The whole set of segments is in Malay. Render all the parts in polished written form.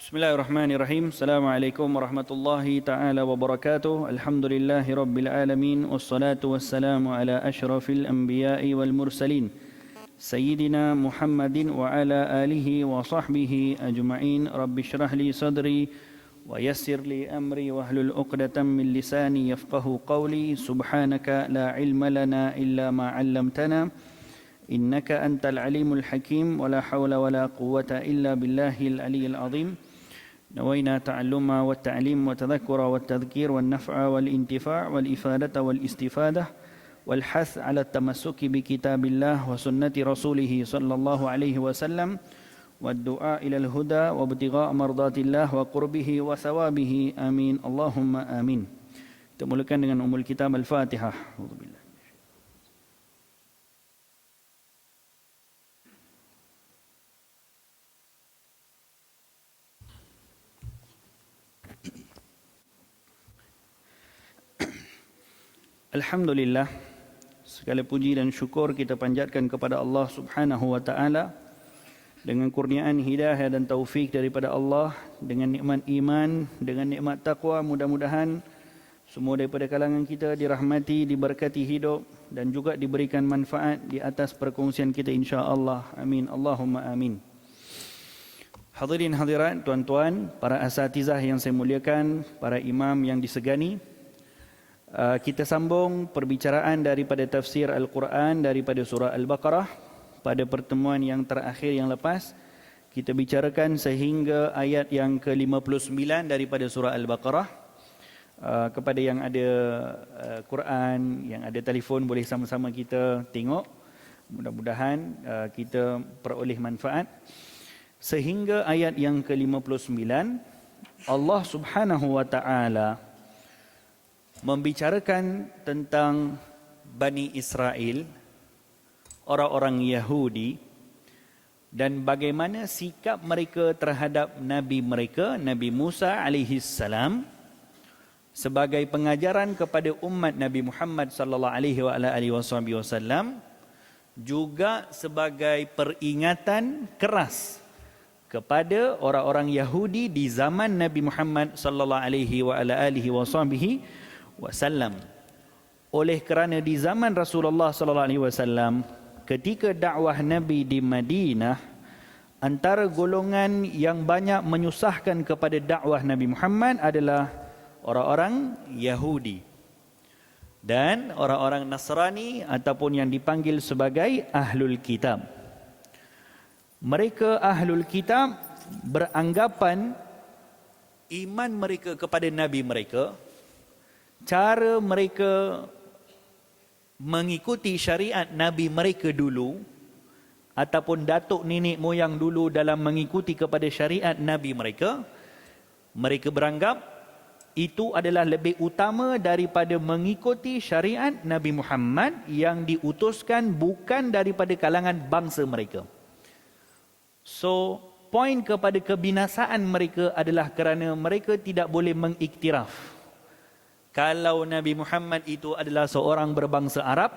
Bismillahirrahmanirrahim. Assalamualaikum warahmatullahi taala wabarakatuh. Alhamdulillahi rabbil alamin wassalatu wassalamu ala asyrafil anbiya'i wal mursalin sayyidina Muhammadin wa ala alihi wa sahbihi ajma'in. Rabbi shrah li sadri wa yassir li amri wahlul 'uqdatam min lisani yafqahu qawli. Subhanaka la ilma lana illa ma 'allamtana innaka antal alimul hakim wa la hawla wa la quwwata illa billahil aliyyil azim. نوينا تعلم والتعليم والتذكر والتذكير والنفع والانتفاع والإفادة والاستفادة والحث على التمسك بكتاب الله وسنة رسوله صلى الله عليه وسلم والدعاء إلى الهدى وابتغاء مرضات الله وقربه وثوابه آمين اللهم آمين. Kita mulakan dengan umul kitab Al-Fatihah. Alhamdulillah. Alhamdulillah, segala puji dan syukur kita panjatkan kepada Allah Subhanahu wa taala dengan kurniaan hidayah dan taufik daripada Allah, dengan nikmat iman, dengan nikmat taqwa. Mudah-mudahan semua daripada kalangan kita dirahmati, diberkati hidup dan juga diberikan manfaat di atas perkongsian kita insya-Allah. Amin Allahumma amin. Hadirin hadirat, tuan-tuan, para asatizah yang saya muliakan, para imam yang disegani, kita sambung perbicaraan daripada tafsir Al-Quran daripada surah Al-Baqarah. Pada pertemuan yang terakhir yang lepas, kita bicarakan sehingga ayat yang ke-59 daripada surah Al-Baqarah. Kepada yang ada Quran, yang ada telefon, boleh sama-sama kita tengok. Mudah-mudahan kita peroleh manfaat. Sehingga ayat yang ke-59, Allah Subhanahu wa ta'ala membicarakan tentang Bani Israel, orang-orang Yahudi, dan bagaimana sikap mereka terhadap Nabi mereka, Nabi Musa alaihissalam, sebagai pengajaran kepada umat Nabi Muhammad sallallahu alaihi wasallam, juga sebagai peringatan keras kepada orang-orang Yahudi di zaman Nabi Muhammad sallallahu alaihi wasallam. Oleh kerana di zaman Rasulullah sallallahu alaihi wasallam, ketika dakwah Nabi di Madinah, antara golongan yang banyak menyusahkan kepada dakwah Nabi Muhammad adalah orang-orang Yahudi dan orang-orang Nasrani ataupun yang dipanggil sebagai Ahlul Kitab. Mereka Ahlul Kitab beranggapan iman mereka kepada Nabi mereka, cara mereka mengikuti syariat Nabi mereka dulu ataupun datuk nenek moyang dulu dalam mengikuti kepada syariat Nabi mereka, mereka beranggap itu adalah lebih utama daripada mengikuti syariat Nabi Muhammad yang diutuskan bukan daripada kalangan bangsa mereka. So, poin kepada kebinasaan mereka adalah kerana mereka tidak boleh mengiktiraf kalau Nabi Muhammad itu adalah seorang berbangsa Arab,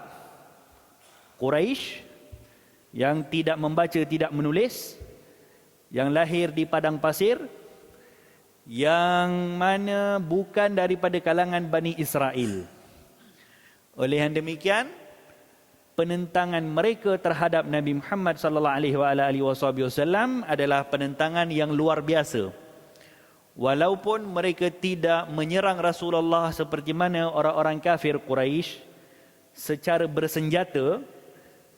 Quraisy, yang tidak membaca, tidak menulis, yang lahir di padang pasir, yang mana bukan daripada kalangan Bani Israel. Oleh yang demikian, penentangan mereka terhadap Nabi Muhammad sallallahu alaihi wasallam adalah penentangan yang luar biasa. Walaupun mereka tidak menyerang Rasulullah seperti mana orang-orang kafir Quraisy secara bersenjata,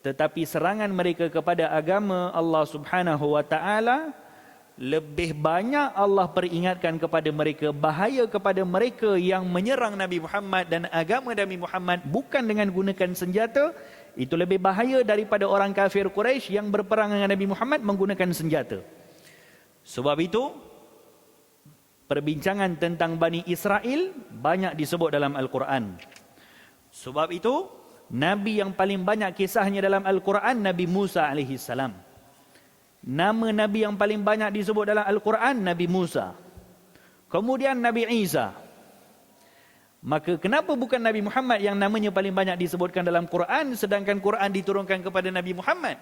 tetapi serangan mereka kepada agama Allah Subhanahu wa taala lebih banyak Allah peringatkan kepada mereka bahaya kepada mereka yang menyerang Nabi Muhammad dan agama Nabi Muhammad bukan dengan gunakan senjata. Itu lebih bahaya daripada orang kafir Quraisy yang berperang dengan Nabi Muhammad menggunakan senjata. Sebab itu, perbincangan tentang Bani Israel banyak disebut dalam Al-Quran. Sebab itu, Nabi yang paling banyak kisahnya dalam Al-Quran, Nabi Musa AS. Nama Nabi yang paling banyak disebut dalam Al-Quran, Nabi Musa. Kemudian Nabi Isa. Maka kenapa bukan Nabi Muhammad yang namanya paling banyak disebutkan dalam Quran, sedangkan Quran diturunkan kepada Nabi Muhammad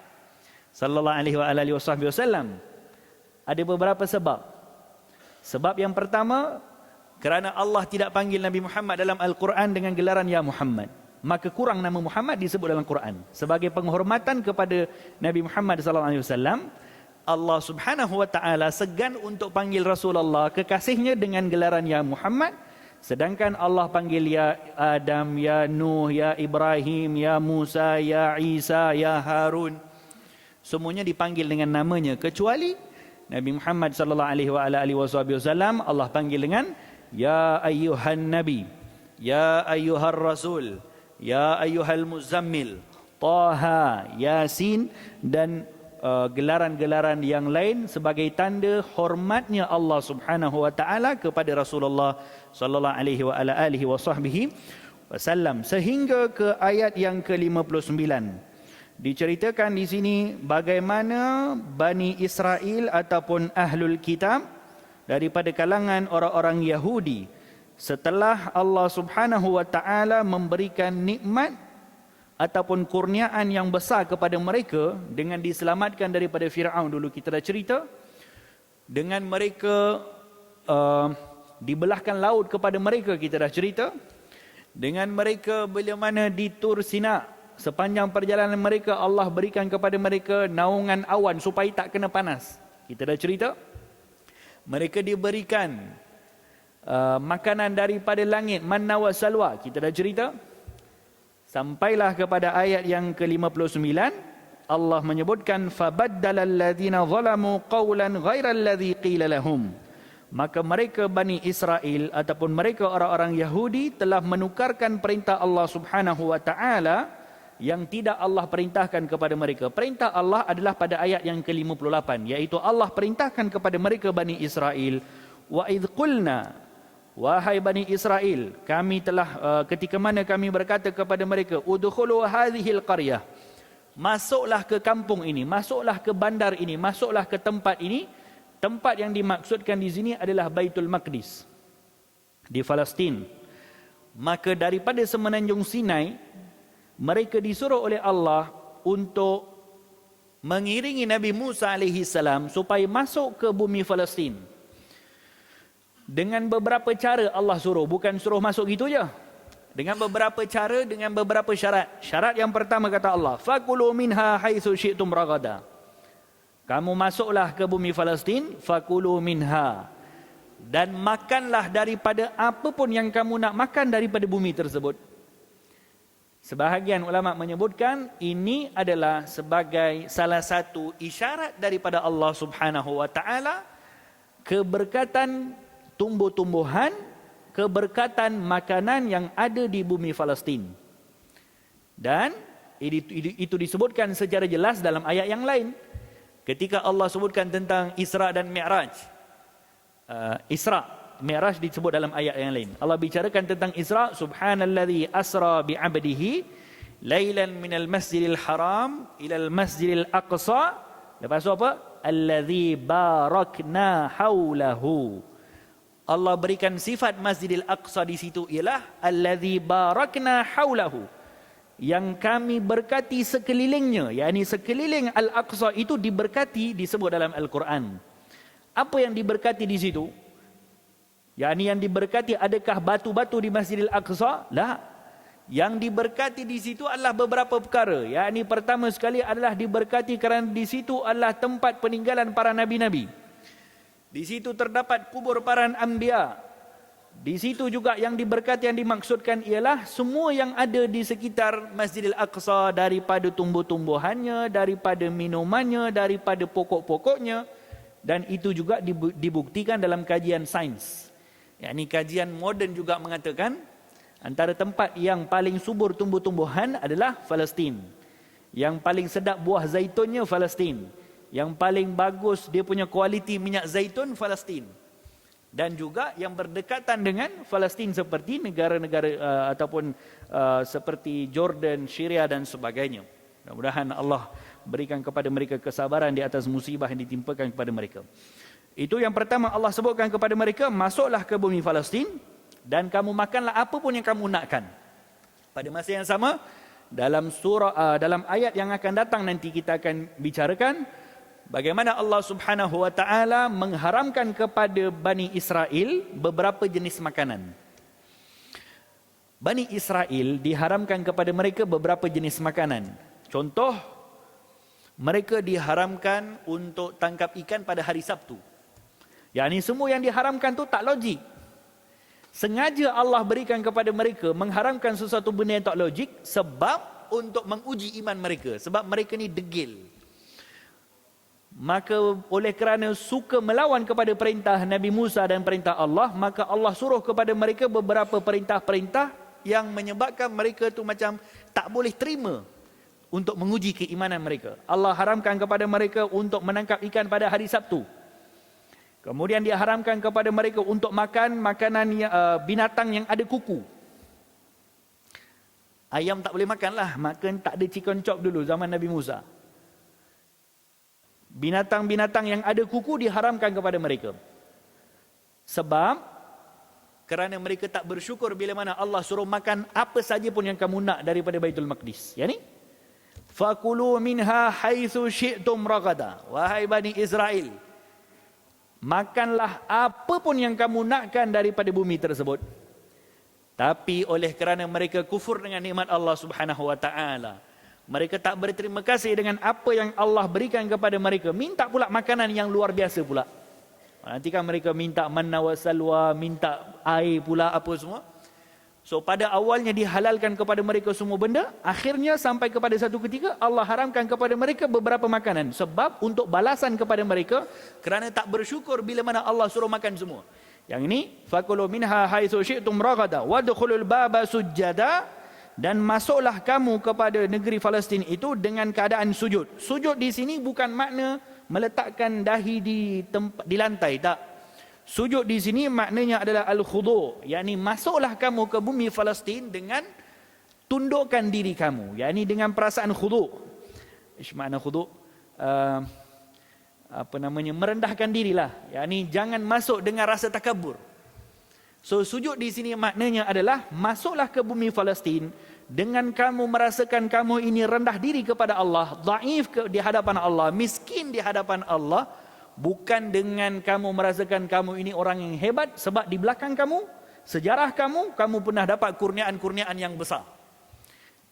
sallallahu alaihi wasallam? Ada beberapa sebab. Sebab yang pertama, kerana Allah tidak panggil Nabi Muhammad dalam Al-Quran dengan gelaran Ya Muhammad, maka kurang nama Muhammad disebut dalam Quran. Sebagai penghormatan kepada Nabi Muhammad SAW, Allah Subhanahu wa taala segan untuk panggil Rasulullah kekasihnya dengan gelaran Ya Muhammad, sedangkan Allah panggil Ya Adam, Ya Nuh, Ya Ibrahim, Ya Musa, Ya Isa, Ya Harun. Semuanya dipanggil dengan namanya, kecuali Nabi Muhammad SAW Allah panggil dengan Ya ayyuhan nabi, Ya ayyuhar rasul, Ya ayyuhal muzammil, Taha, Yasin, dan gelaran-gelaran yang lain sebagai tanda hormatnya Allah Subhanahu wa taala kepada Rasulullah sallallahu alaihi wasallam, sehingga ke ayat yang ke-59. Diceritakan di sini bagaimana Bani Israel ataupun Ahlul Kitab daripada kalangan orang-orang Yahudi, setelah Allah Subhanahu wa taala memberikan nikmat ataupun kurniaan yang besar kepada mereka dengan diselamatkan daripada Firaun, dulu kita dah cerita, dengan mereka dibelahkan laut kepada mereka, kita dah cerita, dengan mereka bila mana di Tur Sina, sepanjang perjalanan mereka Allah berikan kepada mereka naungan awan supaya tak kena panas, kita dah cerita. Mereka diberikan makanan daripada langit, manna wa salwa, kita dah cerita. Sampailah kepada ayat yang ke-59, Allah menyebutkan fabaddala alladhina zalamu qawlan ghaira alladhi qila lahum. Maka mereka Bani Israel ataupun mereka orang-orang Yahudi telah menukarkan perintah Allah Subhanahu wa taala yang tidak Allah perintahkan kepada mereka. Perintah Allah adalah pada ayat yang ke-58, iaitu Allah perintahkan kepada mereka Bani Israel, wa idh qulna, wahai Bani Israel, kami telah ketika mana kami berkata kepada mereka, udkhulu hadhil qaryah, masuklah ke kampung ini, masuklah ke bandar ini, masuklah ke tempat ini. Tempat yang dimaksudkan di sini adalah Baitul Maqdis di Palestin. Maka daripada semenanjung Sinai, mereka disuruh oleh Allah untuk mengiringi Nabi Musa alaihissalam supaya masuk ke bumi Palestin. Dengan beberapa cara Allah suruh, bukan suruh masuk gitu je. Dengan beberapa cara, dengan beberapa syarat. Syarat yang pertama kata Allah, fakulu minha haitsu syi'tum ragada. Kamu masuklah ke bumi Palestin, fakulu minha, dan makanlah daripada apa pun yang kamu nak makan daripada bumi tersebut. Sebahagian ulama menyebutkan ini adalah sebagai salah satu isyarat daripada Allah Subhanahu wa taala keberkatan tumbuh-tumbuhan, keberkatan makanan yang ada di bumi Palestin. Dan itu disebutkan secara jelas dalam ayat yang lain. Ketika Allah sebutkan tentang Isra dan Mi'raj. Isra, Mi'raj disebut dalam ayat yang lain. Allah bicarakan tentang Isra, subhanalladzi asra bi'abdihi lailan minal masjidil haram ilal masjidil aqsa. Lepas tu apa? Alladzi barakna haulahu. Allah berikan sifat Masjidil Aqsa di situ ialah alladzi barakna haulahu, yang kami berkati sekelilingnya, yakni sekeliling Al-Aqsa itu diberkati, disebut dalam Al-Quran. Apa yang diberkati di situ? Yakni yang diberkati adakah batu-batu di Masjidil Aqsa? La. Yang diberkati di situ adalah beberapa perkara. Yakni pertama sekali adalah diberkati kerana di situ adalah tempat peninggalan para nabi-nabi. Di situ terdapat kubur para anbiya. Di situ juga yang diberkati, yang dimaksudkan ialah semua yang ada di sekitar Masjidil Aqsa, daripada tumbuh-tumbuhannya, daripada minumannya, daripada pokok-pokoknya. Dan itu juga dibuktikan dalam kajian sains. Yakni kajian moden juga mengatakan antara tempat yang paling subur tumbuh-tumbuhan adalah Palestin. Yang paling sedap buah zaitunnya Palestin. Yang paling bagus dia punya kualiti minyak zaitun Palestin. Dan juga yang berdekatan dengan Palestin seperti negara-negara ataupun seperti Jordan, Syria dan sebagainya. Mudah-mudahan Allah berikan kepada mereka kesabaran di atas musibah yang ditimpakan kepada mereka. Itu yang pertama Allah sebutkan kepada mereka, masuklah ke bumi Palestin dan kamu makanlah apa pun yang kamu nakkan. Pada masa yang sama dalam surah dalam ayat yang akan datang nanti kita akan bicarakan, bagaimana Allah Subhanahu wa taala mengharamkan kepada Bani Israel beberapa jenis makanan. Bani Israel diharamkan kepada mereka beberapa jenis makanan. Contoh, mereka diharamkan untuk tangkap ikan pada hari Sabtu. Yang semua yang diharamkan tu tak logik. Sengaja Allah berikan kepada mereka mengharamkan sesuatu benda yang tak logik sebab untuk menguji iman mereka. Sebab mereka ni degil. Maka oleh kerana suka melawan kepada perintah Nabi Musa dan perintah Allah, maka Allah suruh kepada mereka beberapa perintah-perintah yang menyebabkan mereka tu macam tak boleh terima untuk menguji keimanan mereka. Allah haramkan kepada mereka untuk menangkap ikan pada hari Sabtu. Kemudian dia haramkan kepada mereka untuk makan makanan binatang yang ada kuku. Ayam tak boleh makan lah, makan tak ada chicken chop dulu zaman Nabi Musa. Binatang-binatang yang ada kuku diharamkan kepada mereka. Sebab kerana mereka tak bersyukur bila mana Allah suruh makan apa saja pun yang kamu nak daripada Baitul Maqdis. Yani fakulu minha haitsu syi'tum ragada. Wahai Bani Israel, makanlah apa pun yang kamu nakkan daripada bumi tersebut. Tapi oleh kerana mereka kufur dengan nikmat Allah Subhanahu wa taala, mereka tak berterima kasih dengan apa yang Allah berikan kepada mereka, minta pula makanan yang luar biasa pula. Nanti kan mereka minta manna wa salwa, minta air pula apa semua. So pada awalnya dihalalkan kepada mereka semua benda, akhirnya sampai kepada satu ketika Allah haramkan kepada mereka beberapa makanan. Sebab untuk balasan kepada mereka kerana tak bersyukur bila mana Allah suruh makan semua. Yang ini, fakulu minha haitsu syi'tum ragada wadkhulul baba sujjada, dan masuklah kamu kepada negeri Palestin itu dengan keadaan sujud. Sujud di sini bukan makna meletakkan dahi di lantai, tak. Sujud di sini maknanya adalah al-khudu', yakni masuklah kamu ke bumi Palestin dengan tundukkan diri kamu, yakni dengan perasaan khudu'. Ish makna khudu'? Merendahkan dirilah, yakni jangan masuk dengan rasa takabur. So sujud di sini maknanya adalah masuklah ke bumi Palestin dengan kamu merasakan kamu ini rendah diri kepada Allah, dhaif di hadapan Allah, miskin di hadapan Allah, bukan dengan kamu merasakan kamu ini orang yang hebat sebab di belakang kamu, sejarah kamu pernah dapat kurniaan-kurniaan yang besar.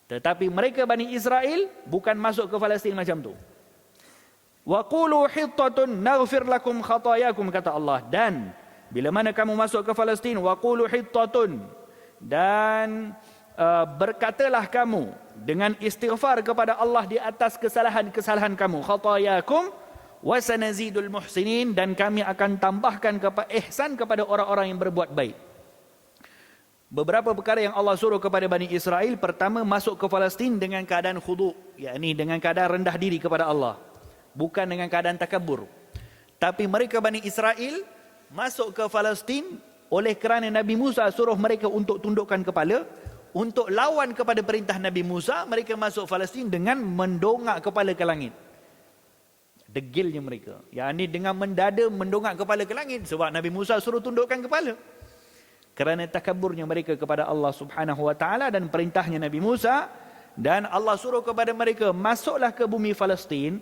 Tetapi mereka Bani Israel bukan masuk ke Palestin macam tu. Wa qulu hittatun naghfir lakum khatayakum, kata Allah. Dan bila mana kamu masuk ke Palestin, wa qulu hittatun, dan berkatalah kamu dengan istighfar kepada Allah di atas kesalahan-kesalahan kamu, khatayakum wa sanazidul muhsinin, dan kami akan tambahkan ihsan kepada orang-orang yang berbuat baik. Beberapa perkara yang Allah suruh kepada Bani Israel. Pertama, masuk ke Palestin dengan keadaan khudu', yakni dengan keadaan rendah diri kepada Allah, bukan dengan keadaan takabur. Tapi mereka Bani Israel masuk ke Palestin oleh kerana Nabi Musa suruh mereka untuk tundukkan kepala, untuk lawan kepada perintah Nabi Musa. Mereka masuk Palestin dengan mendongak kepala ke langit. Degilnya mereka, yakni dengan mendada mendongak kepala ke langit sebab Nabi Musa suruh tundukkan kepala. Kerana takaburnya mereka kepada Allah Subhanahu wa taala dan perintahnya Nabi Musa. Dan Allah suruh kepada mereka, masuklah ke bumi Palestin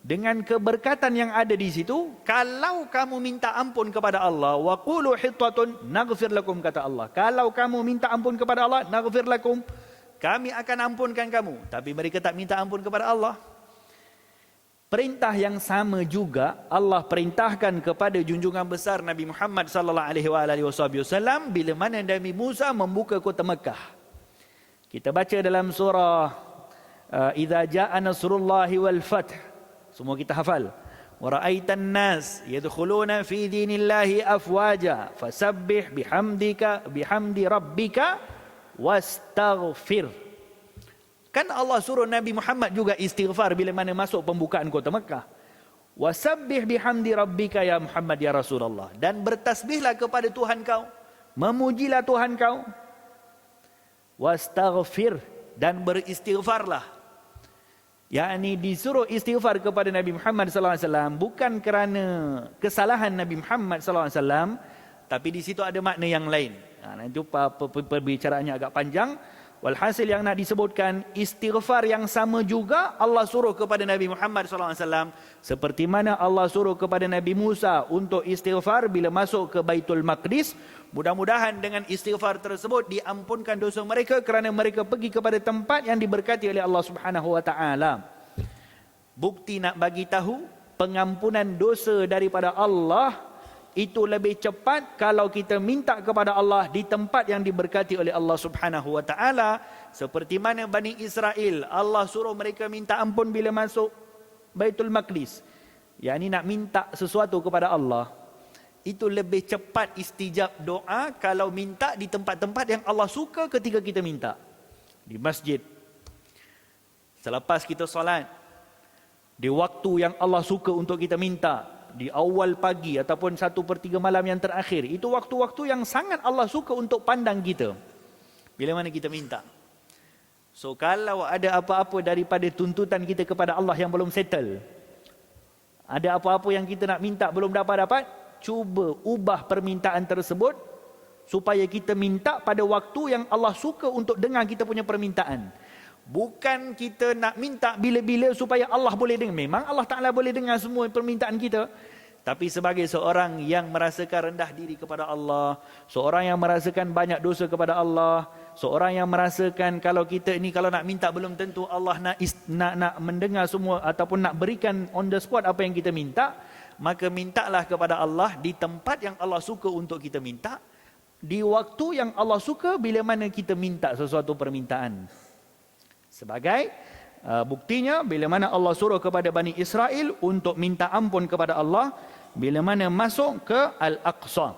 dengan keberkatan yang ada di situ. Kalau kamu minta ampun kepada Allah, wa qulu hittatun naghfir lakum, kata Allah. Kalau kamu minta ampun kepada Allah, naghfir lakum, kami akan ampunkan kamu. Tapi mereka tak minta ampun kepada Allah. Perintah yang sama juga Allah perintahkan kepada junjungan besar Nabi Muhammad sallallahu alaihi wasallam bila mana Nabi Musa membuka kota Mekah. Kita baca dalam surah Idza jaa nasrullahi wal fath. Semua kita hafal. Wa ra'aitan nas yadkhuluna fi dinillahi afwaja fasabbih bihamdi rabbika wastaghfir. Kan Allah suruh Nabi Muhammad juga istighfar bila mana masuk pembukaan kota Mekah. Wasabbih bihamdi rabbika ya Muhammad ya Rasulullah. Dan bertasbihlah kepada Tuhan kau, memujilah Tuhan kau. Wastaghfir, dan beristighfarlah. Yakni disuruh istighfar kepada Nabi Muhammad sallallahu alaihi wasallam bukan kerana kesalahan Nabi Muhammad sallallahu alaihi wasallam, tapi di situ ada makna yang lain. Nanti perbicaraannya agak panjang. Walhasil yang nak disebutkan, istighfar yang sama juga Allah suruh kepada Nabi Muhammad SAW. Seperti mana Allah suruh kepada Nabi Musa untuk istighfar bila masuk ke Baitul Maqdis. Mudah-mudahan dengan istighfar tersebut diampunkan dosa mereka kerana mereka pergi kepada tempat yang diberkati oleh Allah Subhanahu Wa Taala. Bukti nak bagi tahu pengampunan dosa daripada Allah itu lebih cepat kalau kita minta kepada Allah di tempat yang diberkati oleh Allah Subhanahu Wa Taala. Seperti mana Bani Israel, Allah suruh mereka minta ampun bila masuk Baitul Maqdis. Yang ini nak minta sesuatu kepada Allah, itu lebih cepat istijab doa kalau minta di tempat-tempat yang Allah suka ketika kita minta. Di masjid, selepas kita solat, di waktu yang Allah suka untuk kita minta, di awal pagi ataupun 1/3 malam yang terakhir. Itu waktu-waktu yang sangat Allah suka untuk pandang kita bila mana kita minta. So kalau ada apa-apa daripada tuntutan kita kepada Allah yang belum settle, ada apa-apa yang kita nak minta belum dapat, cuba ubah permintaan tersebut supaya kita minta pada waktu yang Allah suka untuk dengar kita punya permintaan. Bukan kita nak minta bila-bila supaya Allah boleh dengar. Memang Allah Ta'ala boleh dengar semua permintaan kita. Tapi sebagai seorang yang merasakan rendah diri kepada Allah, seorang yang merasakan banyak dosa kepada Allah, seorang yang merasakan kalau kita ini kalau nak minta belum tentu Allah nak mendengar semua ataupun nak berikan on the spot apa yang kita minta, maka mintalah kepada Allah di tempat yang Allah suka untuk kita minta, di waktu yang Allah suka bila mana kita minta sesuatu permintaan. Sebagai buktinya, bila mana Allah suruh kepada Bani Israel untuk minta ampun kepada Allah bila mana masuk ke Al-Aqsa.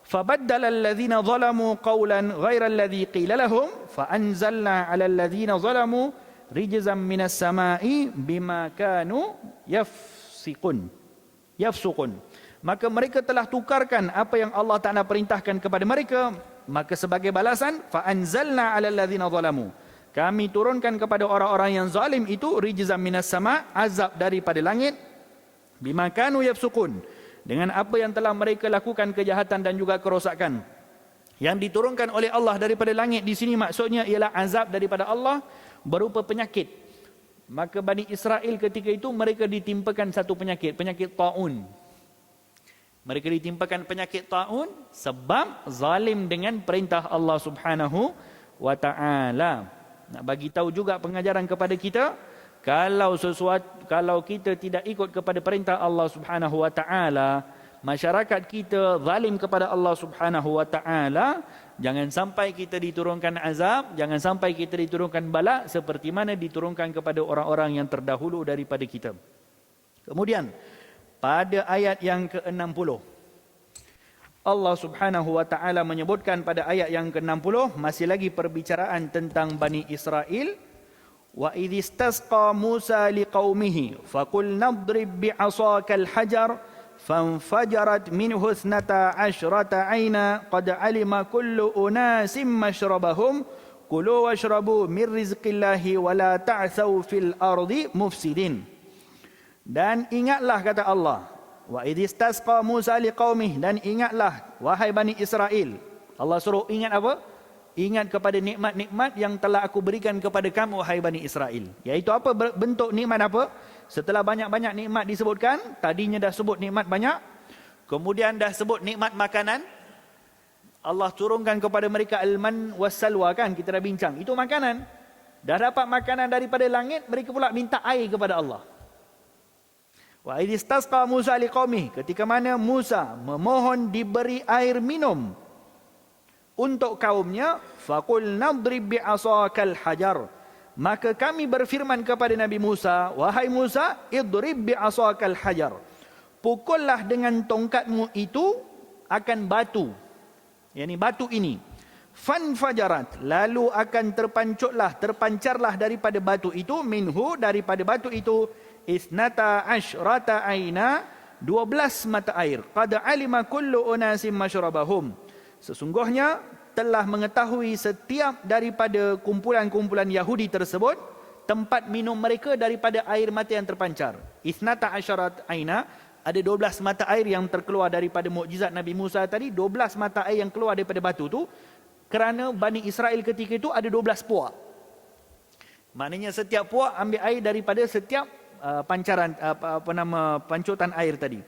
فَبَدَّلَ الَّذِينَ ظَلَمُوا قَوْلًا غَيْرَ الَّذِي قِيلَ لَهُمْ فَأَنْزَلْنَا عَلَى الَّذِينَ ظَلَمُوا رِجْزًا مِنَ السَّمَاءِ بِمَا كَانُوا يَفْسُقُونَ. Maka mereka telah tukarkan apa yang Allah Ta'ala perintahkan kepada mereka. Maka sebagai balasan, فَأَنْزَلْنَا عَلَى الَّذِينَ ظَلَمُوا, kami turunkan kepada orang-orang yang zalim itu rijzam minas sama, azab daripada langit, bima kanu yafsukun, dengan apa yang telah mereka lakukan kejahatan dan juga kerosakan. Yang diturunkan oleh Allah daripada langit di sini maksudnya ialah azab daripada Allah berupa penyakit. Maka Bani Israel ketika itu mereka ditimpakan satu penyakit ta'un. Mereka ditimpakan penyakit ta'un sebab zalim dengan perintah Allah Subhanahu wa Ta'ala. Nak bagi tahu juga pengajaran kepada kita, kalau kita tidak ikut kepada perintah Allah Subhanahu wa Ta'ala, masyarakat kita zalim kepada Allah Subhanahu wa Ta'ala, jangan sampai kita diturunkan azab, jangan sampai kita diturunkan bala seperti mana diturunkan kepada orang-orang yang terdahulu daripada kita. Kemudian pada ayat yang ke-60, Allah Subhanahu wa Ta'ala menyebutkan pada ayat yang ke-60, masih lagi perbicaraan tentang Bani Israel. Wa idh istasqa Musa liqaumihi faqul nadrib bi'asakal hajar fanfajarat minhu 12 'aina qad 'alima kullu unasim mashrabahum kulu washrabu min rizqillahi wa la ta'thaw fil ardi mufsidin. Dan ingatlah, kata Allah, wa idh istasqa Musa liqaumih, dan ingatlah wahai Bani Israel. Allah suruh ingat apa? Ingat kepada nikmat-nikmat yang telah aku berikan kepada kamu wahai Bani Israel. Iaitu apa bentuk nikmat apa? Setelah banyak-banyak nikmat disebutkan, tadinya dah sebut nikmat banyak, kemudian dah sebut nikmat makanan. Allah turunkan kepada mereka al-man was-salwa, kan kita dah bincang. Itu makanan. Dah dapat makanan daripada langit, mereka pula minta air kepada Allah. Wa idh istasqa Musa liqaumih, ketika mana Musa memohon diberi air minum untuk kaumnya, faqul nadrib bi'asakal hajar, maka kami berfirman kepada Nabi Musa, wahai Musa, idrib bi'asakal hajar, pukullah dengan tongkatmu itu akan batu, yakni batu ini. Fanfajarat, lalu akan terpancarlah daripada batu itu, minhu, daripada batu itu, isnata asyrata aina, 12 mata air. Qad alima kullu unasim mashrabahum, sesungguhnya telah mengetahui setiap daripada kumpulan-kumpulan Yahudi tersebut tempat minum mereka daripada air mata yang terpancar. Isnata asyarat aina, ada 12 mata air yang terkeluar daripada mukjizat Nabi Musa tadi. 12 mata air yang keluar daripada batu tu kerana Bani Israel ketika itu ada 12 puak. Maknanya setiap puak ambil air daripada setiap pancaran pancutan air tadi.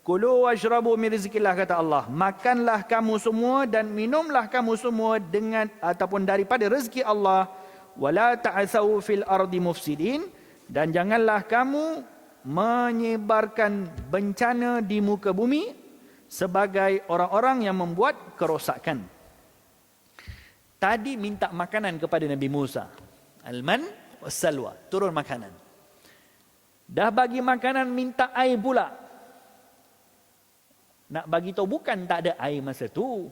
Kulu washrabu min rizqillah, kata Allah, makanlah kamu semua dan minumlah kamu semua dengan ataupun daripada rezeki Allah. Wala ta'asau fil ardi mufsidin, dan janganlah kamu menyebarkan bencana di muka bumi sebagai orang-orang yang membuat kerosakan. Tadi minta makanan kepada Nabi Musa. Al-man was-salwa, turun makanan. Dah bagi makanan, minta air pula. Nak bagi tahu bukan tak ada air masa tu,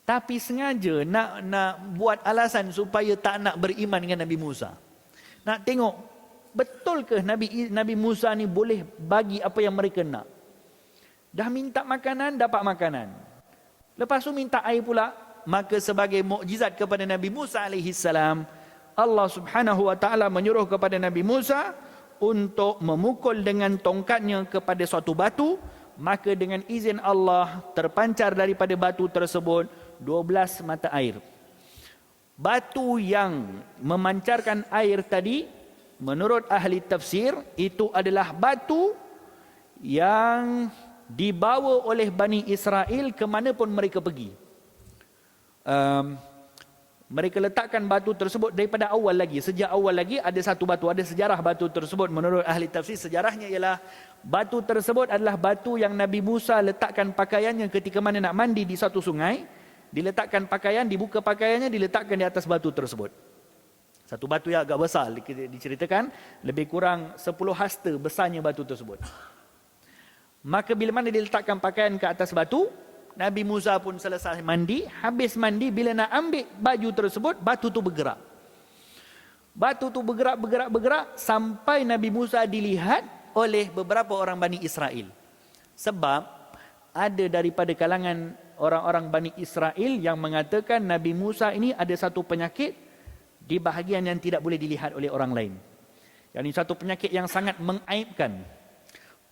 tapi sengaja nak buat alasan supaya tak nak beriman dengan Nabi Musa. Nak tengok betul ke Nabi Musa ni boleh bagi apa yang mereka nak. Dah minta makanan, dapat makanan. Lepas tu minta air pula. Maka sebagai mukjizat kepada Nabi Musa alaihi salam, Allah Subhanahu wa taala menyuruh kepada Nabi Musa untuk memukul dengan tongkatnya kepada suatu batu. Maka dengan izin Allah terpancar daripada batu tersebut 12 mata air. Batu yang memancarkan air tadi, menurut ahli tafsir, itu adalah batu yang dibawa oleh Bani Israel ke mana pun mereka pergi. Mereka letakkan batu tersebut daripada awal lagi. Sejak awal lagi ada satu batu. Ada sejarah batu tersebut. Menurut ahli tafsir, sejarahnya ialah batu tersebut adalah batu yang Nabi Musa letakkan pakaiannya ketika mana nak mandi di satu sungai. Diletakkan pakaian, dibuka pakaiannya, diletakkan di atas batu tersebut. Satu batu yang agak besar, diceritakan lebih kurang 10 hasta besarnya batu tersebut. Maka bila mana diletakkan pakaian ke atas batu, Nabi Musa pun selesai mandi. Habis mandi, bila nak ambil baju tersebut, batu tu bergerak. Batu tu bergerak sampai Nabi Musa dilihat oleh beberapa orang Bani Israel. Sebab ada daripada kalangan orang-orang Bani Israel yang mengatakan Nabi Musa ini ada satu penyakit di bahagian yang tidak boleh dilihat oleh orang lain. Yang ini satu penyakit yang sangat mengaibkan.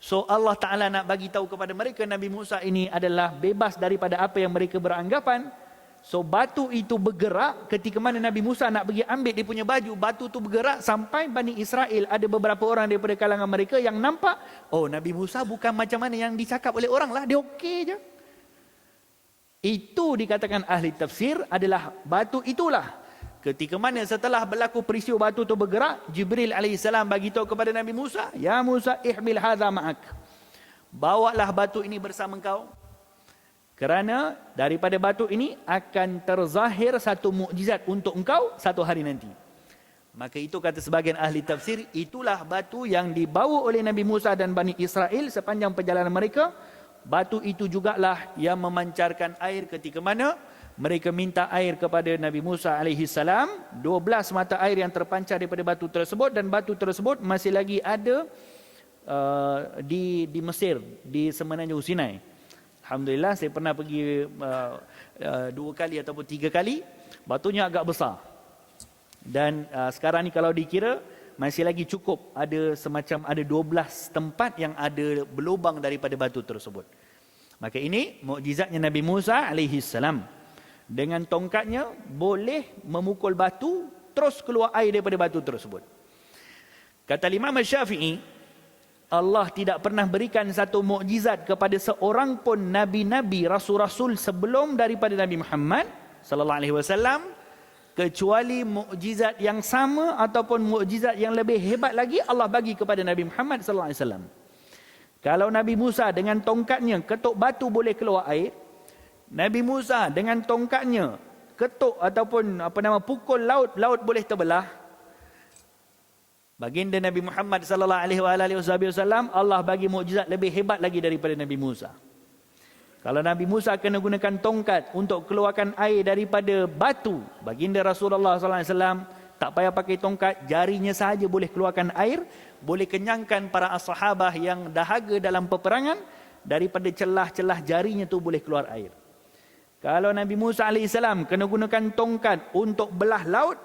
So Allah Ta'ala nak bagi tahu kepada mereka Nabi Musa ini adalah bebas daripada apa yang mereka beranggapan. So batu itu bergerak ketika mana Nabi Musa nak pergi ambil dia punya baju. Batu itu bergerak sampai Bani Israel, ada beberapa orang daripada kalangan mereka yang nampak, oh Nabi Musa bukan macam mana yang dicakap oleh orang lah, dia okey je. Itu dikatakan ahli tafsir adalah batu itulah. Ketika mana setelah berlaku peristiwa batu itu bergerak, Jibril AS bagi tahu kepada Nabi Musa, ya Musa ihmil hadha ma'ak, bawalah batu ini bersama kau, kerana daripada batu ini akan terzahir satu mukjizat untuk engkau satu hari nanti. Maka itu kata sebagian ahli tafsir, itulah batu yang dibawa oleh Nabi Musa dan Bani Israel sepanjang perjalanan mereka. Batu itu jugalah yang memancarkan air ketika mana mereka minta air kepada Nabi Musa alaihi salam. 12 mata air yang terpancar daripada batu tersebut, dan batu tersebut masih lagi ada di Mesir, di Semenanjung Sinai. Alhamdulillah saya pernah pergi 2 kali ataupun 3 kali. Batunya agak besar. Dan sekarang ni kalau dikira masih lagi cukup, ada semacam ada 12 tempat yang ada berlubang daripada batu tersebut. Maka ini mukjizatnya Nabi Musa alaihi salam. Dengan tongkatnya boleh memukul batu, terus keluar air daripada batu tersebut. Kata Imam Syafi'i, Allah tidak pernah berikan satu mukjizat kepada seorang pun nabi-nabi, rasul-rasul sebelum daripada Nabi Muhammad sallallahu alaihi wasallam, kecuali mukjizat yang sama ataupun mukjizat yang lebih hebat lagi Allah bagi kepada Nabi Muhammad sallallahu alaihi wasallam. Kalau Nabi Musa dengan tongkatnya ketuk batu boleh keluar air, Nabi Musa dengan tongkatnya ketuk ataupun pukul laut, laut boleh terbelah. Baginda Nabi Muhammad sallallahu alaihi wasallam, Allah bagi mukjizat lebih hebat lagi daripada Nabi Musa. Kalau Nabi Musa kena gunakan tongkat untuk keluarkan air daripada batu, baginda Rasulullah sallallahu alaihi wasallam tak payah pakai tongkat, jarinya sahaja boleh keluarkan air, boleh kenyangkan para sahabah yang dahaga dalam peperangan, daripada celah-celah jarinya tu boleh keluar air. Kalau Nabi Musa AS kena gunakan tongkat untuk belah laut,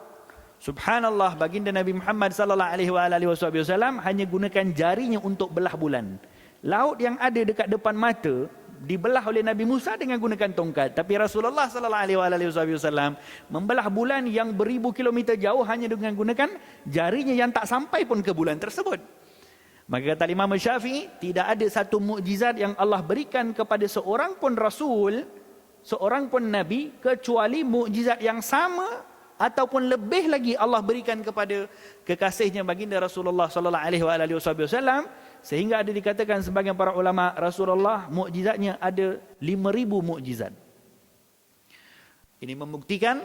subhanallah, baginda Nabi Muhammad sallallahu alaihi wasallam hanya gunakan jarinya untuk belah bulan. Laut yang ada dekat depan mata, dibelah oleh Nabi Musa dengan gunakan tongkat. Tapi Rasulullah sallallahu alaihi wasallam membelah bulan yang beribu kilometer jauh hanya dengan gunakan jarinya yang tak sampai pun ke bulan tersebut. Maka kata Imam Syafi'i, tidak ada satu mukjizat yang Allah berikan kepada seorang pun Rasul, seorang pun Nabi, kecuali mukjizat yang sama ataupun lebih lagi Allah berikan kepada kekasihnya baginda Rasulullah sallallahu alaihi wasallam, sehingga ada dikatakan sebagian para ulama, Rasulullah mukjizatnya ada 5,000 mukjizat. Ini membuktikan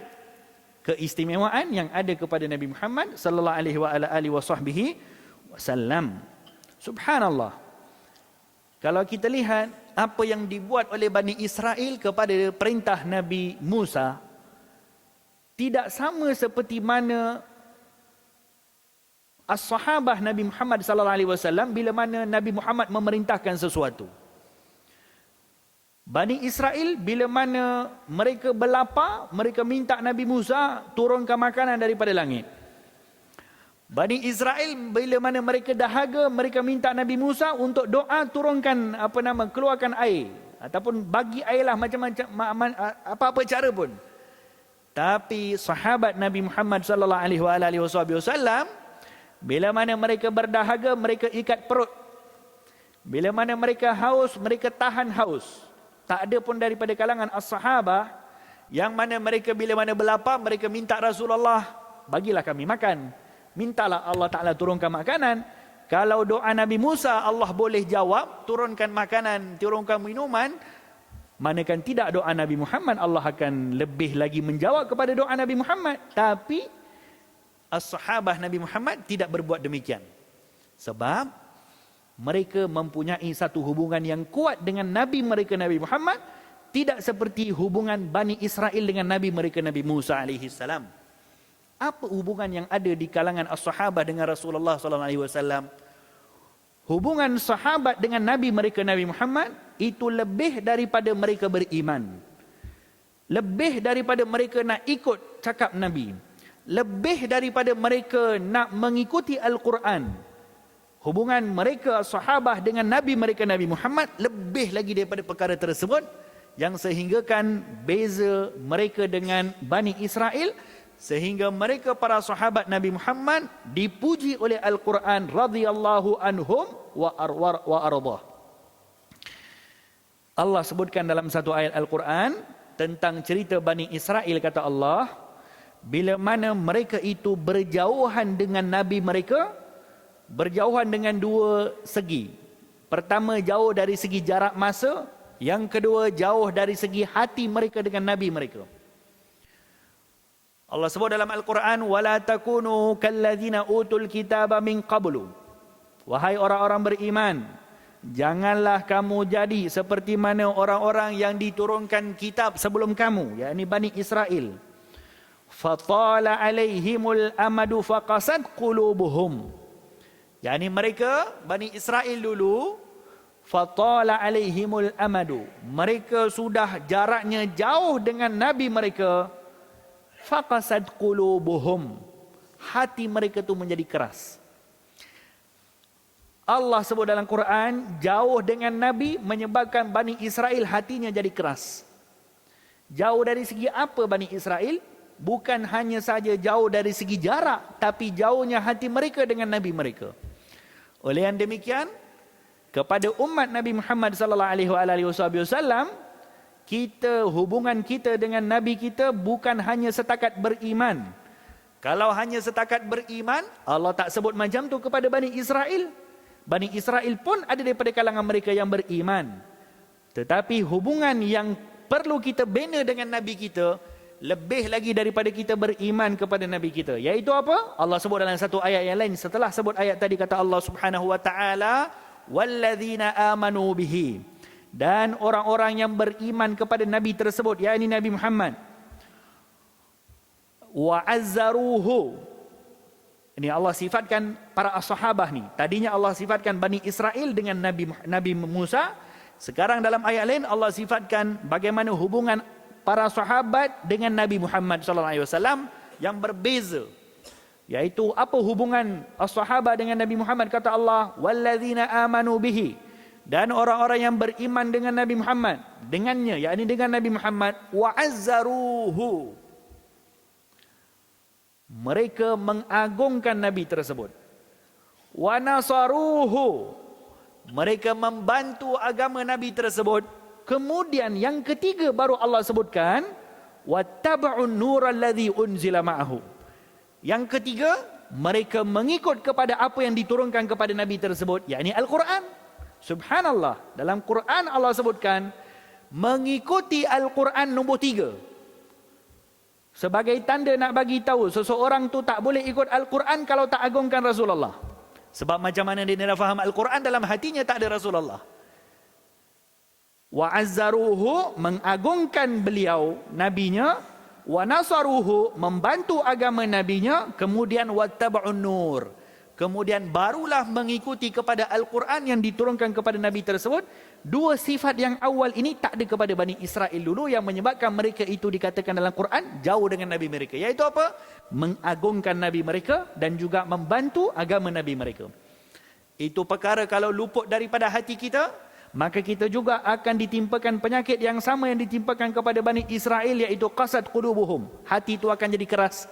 keistimewaan yang ada kepada Nabi Muhammad sallallahu alaihi wasallam. Subhanallah. Kalau kita lihat apa yang dibuat oleh Bani Israel kepada perintah Nabi Musa, tidak sama seperti mana as-sahabah Nabi Muhammad sallallahu alaihi wasallam bila mana Nabi Muhammad memerintahkan sesuatu. Bani Israel bila mana mereka berlapar, mereka minta Nabi Musa turunkan makanan daripada langit. Bani Israel bila mana mereka dahaga, mereka minta Nabi Musa untuk doa turunkan keluarkan air ataupun bagi air lah macam-macam apa-apa cara pun. Tapi sahabat Nabi Muhammad sallallahu alaihi wasallam bila mana mereka berdahaga, mereka ikat perut. Bila mana mereka haus, mereka tahan haus. Tak ada pun daripada kalangan as-sahabah yang mana mereka bila mana berlapar, mereka minta Rasulullah, bagilah kami makan. Mintalah Allah Ta'ala turunkan makanan. Kalau doa Nabi Musa, Allah boleh jawab, turunkan makanan, turunkan minuman. Manakan tidak doa Nabi Muhammad, Allah akan lebih lagi menjawab kepada doa Nabi Muhammad. Tapi as-sahabah Nabi Muhammad tidak berbuat demikian. Sebab mereka mempunyai satu hubungan yang kuat dengan Nabi mereka Nabi Muhammad, tidak seperti hubungan Bani Israel dengan Nabi mereka Nabi Musa alaihi salam. Apa hubungan yang ada di kalangan as-sahabah dengan Rasulullah sallallahu alaihi wasallam? Hubungan sahabat dengan Nabi mereka Nabi Muhammad itu lebih daripada mereka beriman. Lebih daripada mereka nak ikut cakap Nabi. Lebih daripada mereka nak mengikuti Al-Quran. Hubungan mereka sahabah dengan Nabi mereka Nabi Muhammad lebih lagi daripada perkara tersebut, yang sehinggakan beza mereka dengan Bani Israel, sehingga mereka para sahabat Nabi Muhammad dipuji oleh Al-Quran radhiyallahu anhum wa ardah. Allah sebutkan dalam satu ayat Al-Quran tentang cerita Bani Israel, kata Allah, bila mana mereka itu berjauhan dengan Nabi mereka, berjauhan dengan dua segi. Pertama, jauh dari segi jarak masa. Yang kedua, jauh dari segi hati mereka dengan Nabi mereka. Allah sebut dalam Al-Quran, وَلَا تَكُونُوا كَالَّذِينَ أُوتُوا الْكِتَابَ مِنْ قَبْلُ. Wahai orang-orang beriman, janganlah kamu jadi seperti mana orang-orang yang diturunkan kitab sebelum kamu, yakni Bani Israel. فَطَالَ عَلَيْهِمُ الْأَمَدُ فَقَسَتْ قُلُوبُهُمْ. yakni mereka, Bani Israel dulu, فَطَالَ عَلَيْهِمُ الْأَمَدُ. mereka sudah jaraknya jauh dengan Nabi mereka. فَقَسَتْ قُلُوبُهُمْ. hati mereka itu menjadi keras. Allah sebut dalam Quran, jauh dengan Nabi menyebabkan Bani Israel hatinya jadi keras. Jauh dari segi apa Bani Israel? Bukan hanya saja jauh dari segi jarak, tapi jauhnya hati mereka dengan Nabi mereka. Oleh yang demikian, kepada umat Nabi Muhammad sallallahu alaihi wasallam, kita, hubungan kita dengan Nabi kita bukan hanya setakat beriman. Kalau hanya setakat beriman, Allah tak sebut macam tu kepada Bani Israel. Bani Israel pun ada daripada kalangan mereka yang beriman. Tetapi hubungan yang perlu kita bina dengan Nabi kita lebih lagi daripada kita beriman kepada Nabi kita. Iaitu apa? Allah sebut dalam satu ayat yang lain. Setelah sebut ayat tadi, kata Allah Subhanahu wa taala, "Walladzina amanu bihi." Dan orang-orang yang beriman kepada Nabi tersebut, yakni Nabi Muhammad. Wa azzaruhu. Ini Allah sifatkan para sahabah ni. Tadinya Allah sifatkan Bani Israel dengan Nabi Musa. Sekarang dalam ayat lain Allah sifatkan bagaimana hubungan para sahabat dengan Nabi Muhammad sallallahu alaihi wasallam yang berbeza. Yaitu apa hubungan as-sahabah dengan Nabi Muhammad? Kata Allah, "Walladzina amanu bihi." dan orang-orang yang beriman dengan Nabi Muhammad, dengannya, yakni dengan Nabi Muhammad, wa azzaruhu, mereka mengagungkan Nabi tersebut, wa nasaruhu, mereka membantu agama Nabi tersebut. Kemudian yang ketiga baru Allah sebutkan, wattaba'un nural ladzi unzila ma'ahu. Yang ketiga, mereka mengikut kepada apa yang diturunkan kepada Nabi tersebut, yakni Al-Quran. Subhanallah, dalam Quran Allah sebutkan mengikuti Al-Quran nombor 3. Sebagai tanda nak bagi tahu seseorang tu tak boleh ikut Al-Quran kalau tak agungkan Rasulullah. Sebab macam mana dia nak faham Al-Quran dalam hatinya tak ada Rasulullah. Wa azzaruhu, mengagungkan beliau nabinya, wa nasaruhu, membantu agama nabinya, kemudian wattaba'un nur, kemudian barulah mengikuti kepada Al-Quran yang diturunkan kepada Nabi tersebut. Dua sifat yang awal ini tak ada kepada Bani Israel dulu, yang menyebabkan mereka itu dikatakan dalam Quran jauh dengan Nabi mereka. Iaitu apa? Mengagungkan Nabi mereka dan juga membantu agama Nabi mereka. Itu perkara kalau luput daripada hati kita, maka kita juga akan ditimpakan penyakit yang sama yang ditimpakan kepada Bani Israel, iaitu qasad qulubuhum. Hati itu akan jadi keras.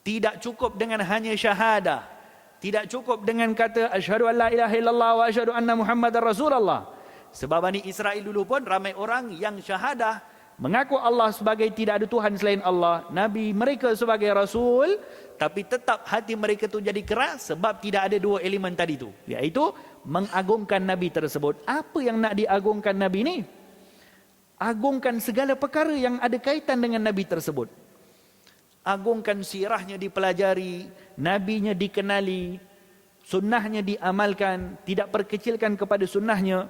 Tidak cukup dengan hanya syahadah. Tidak cukup dengan kata asyhadu an la ilaha illallah wa asyhadu anna Muhammadar Rasulullah. Sebab Bani Israel dulu pun ramai orang yang syahadah, mengaku Allah sebagai tidak ada Tuhan selain Allah, Nabi mereka sebagai Rasul, tapi tetap hati mereka tu jadi keras sebab tidak ada dua elemen tadi tu, iaitu mengagungkan Nabi tersebut. Apa yang nak diagungkan Nabi ni? Agungkan segala perkara yang ada kaitan dengan Nabi tersebut. Agungkan sirahnya dipelajari, nabinya dikenali, sunnahnya diamalkan, tidak perkecilkan kepada sunnahnya,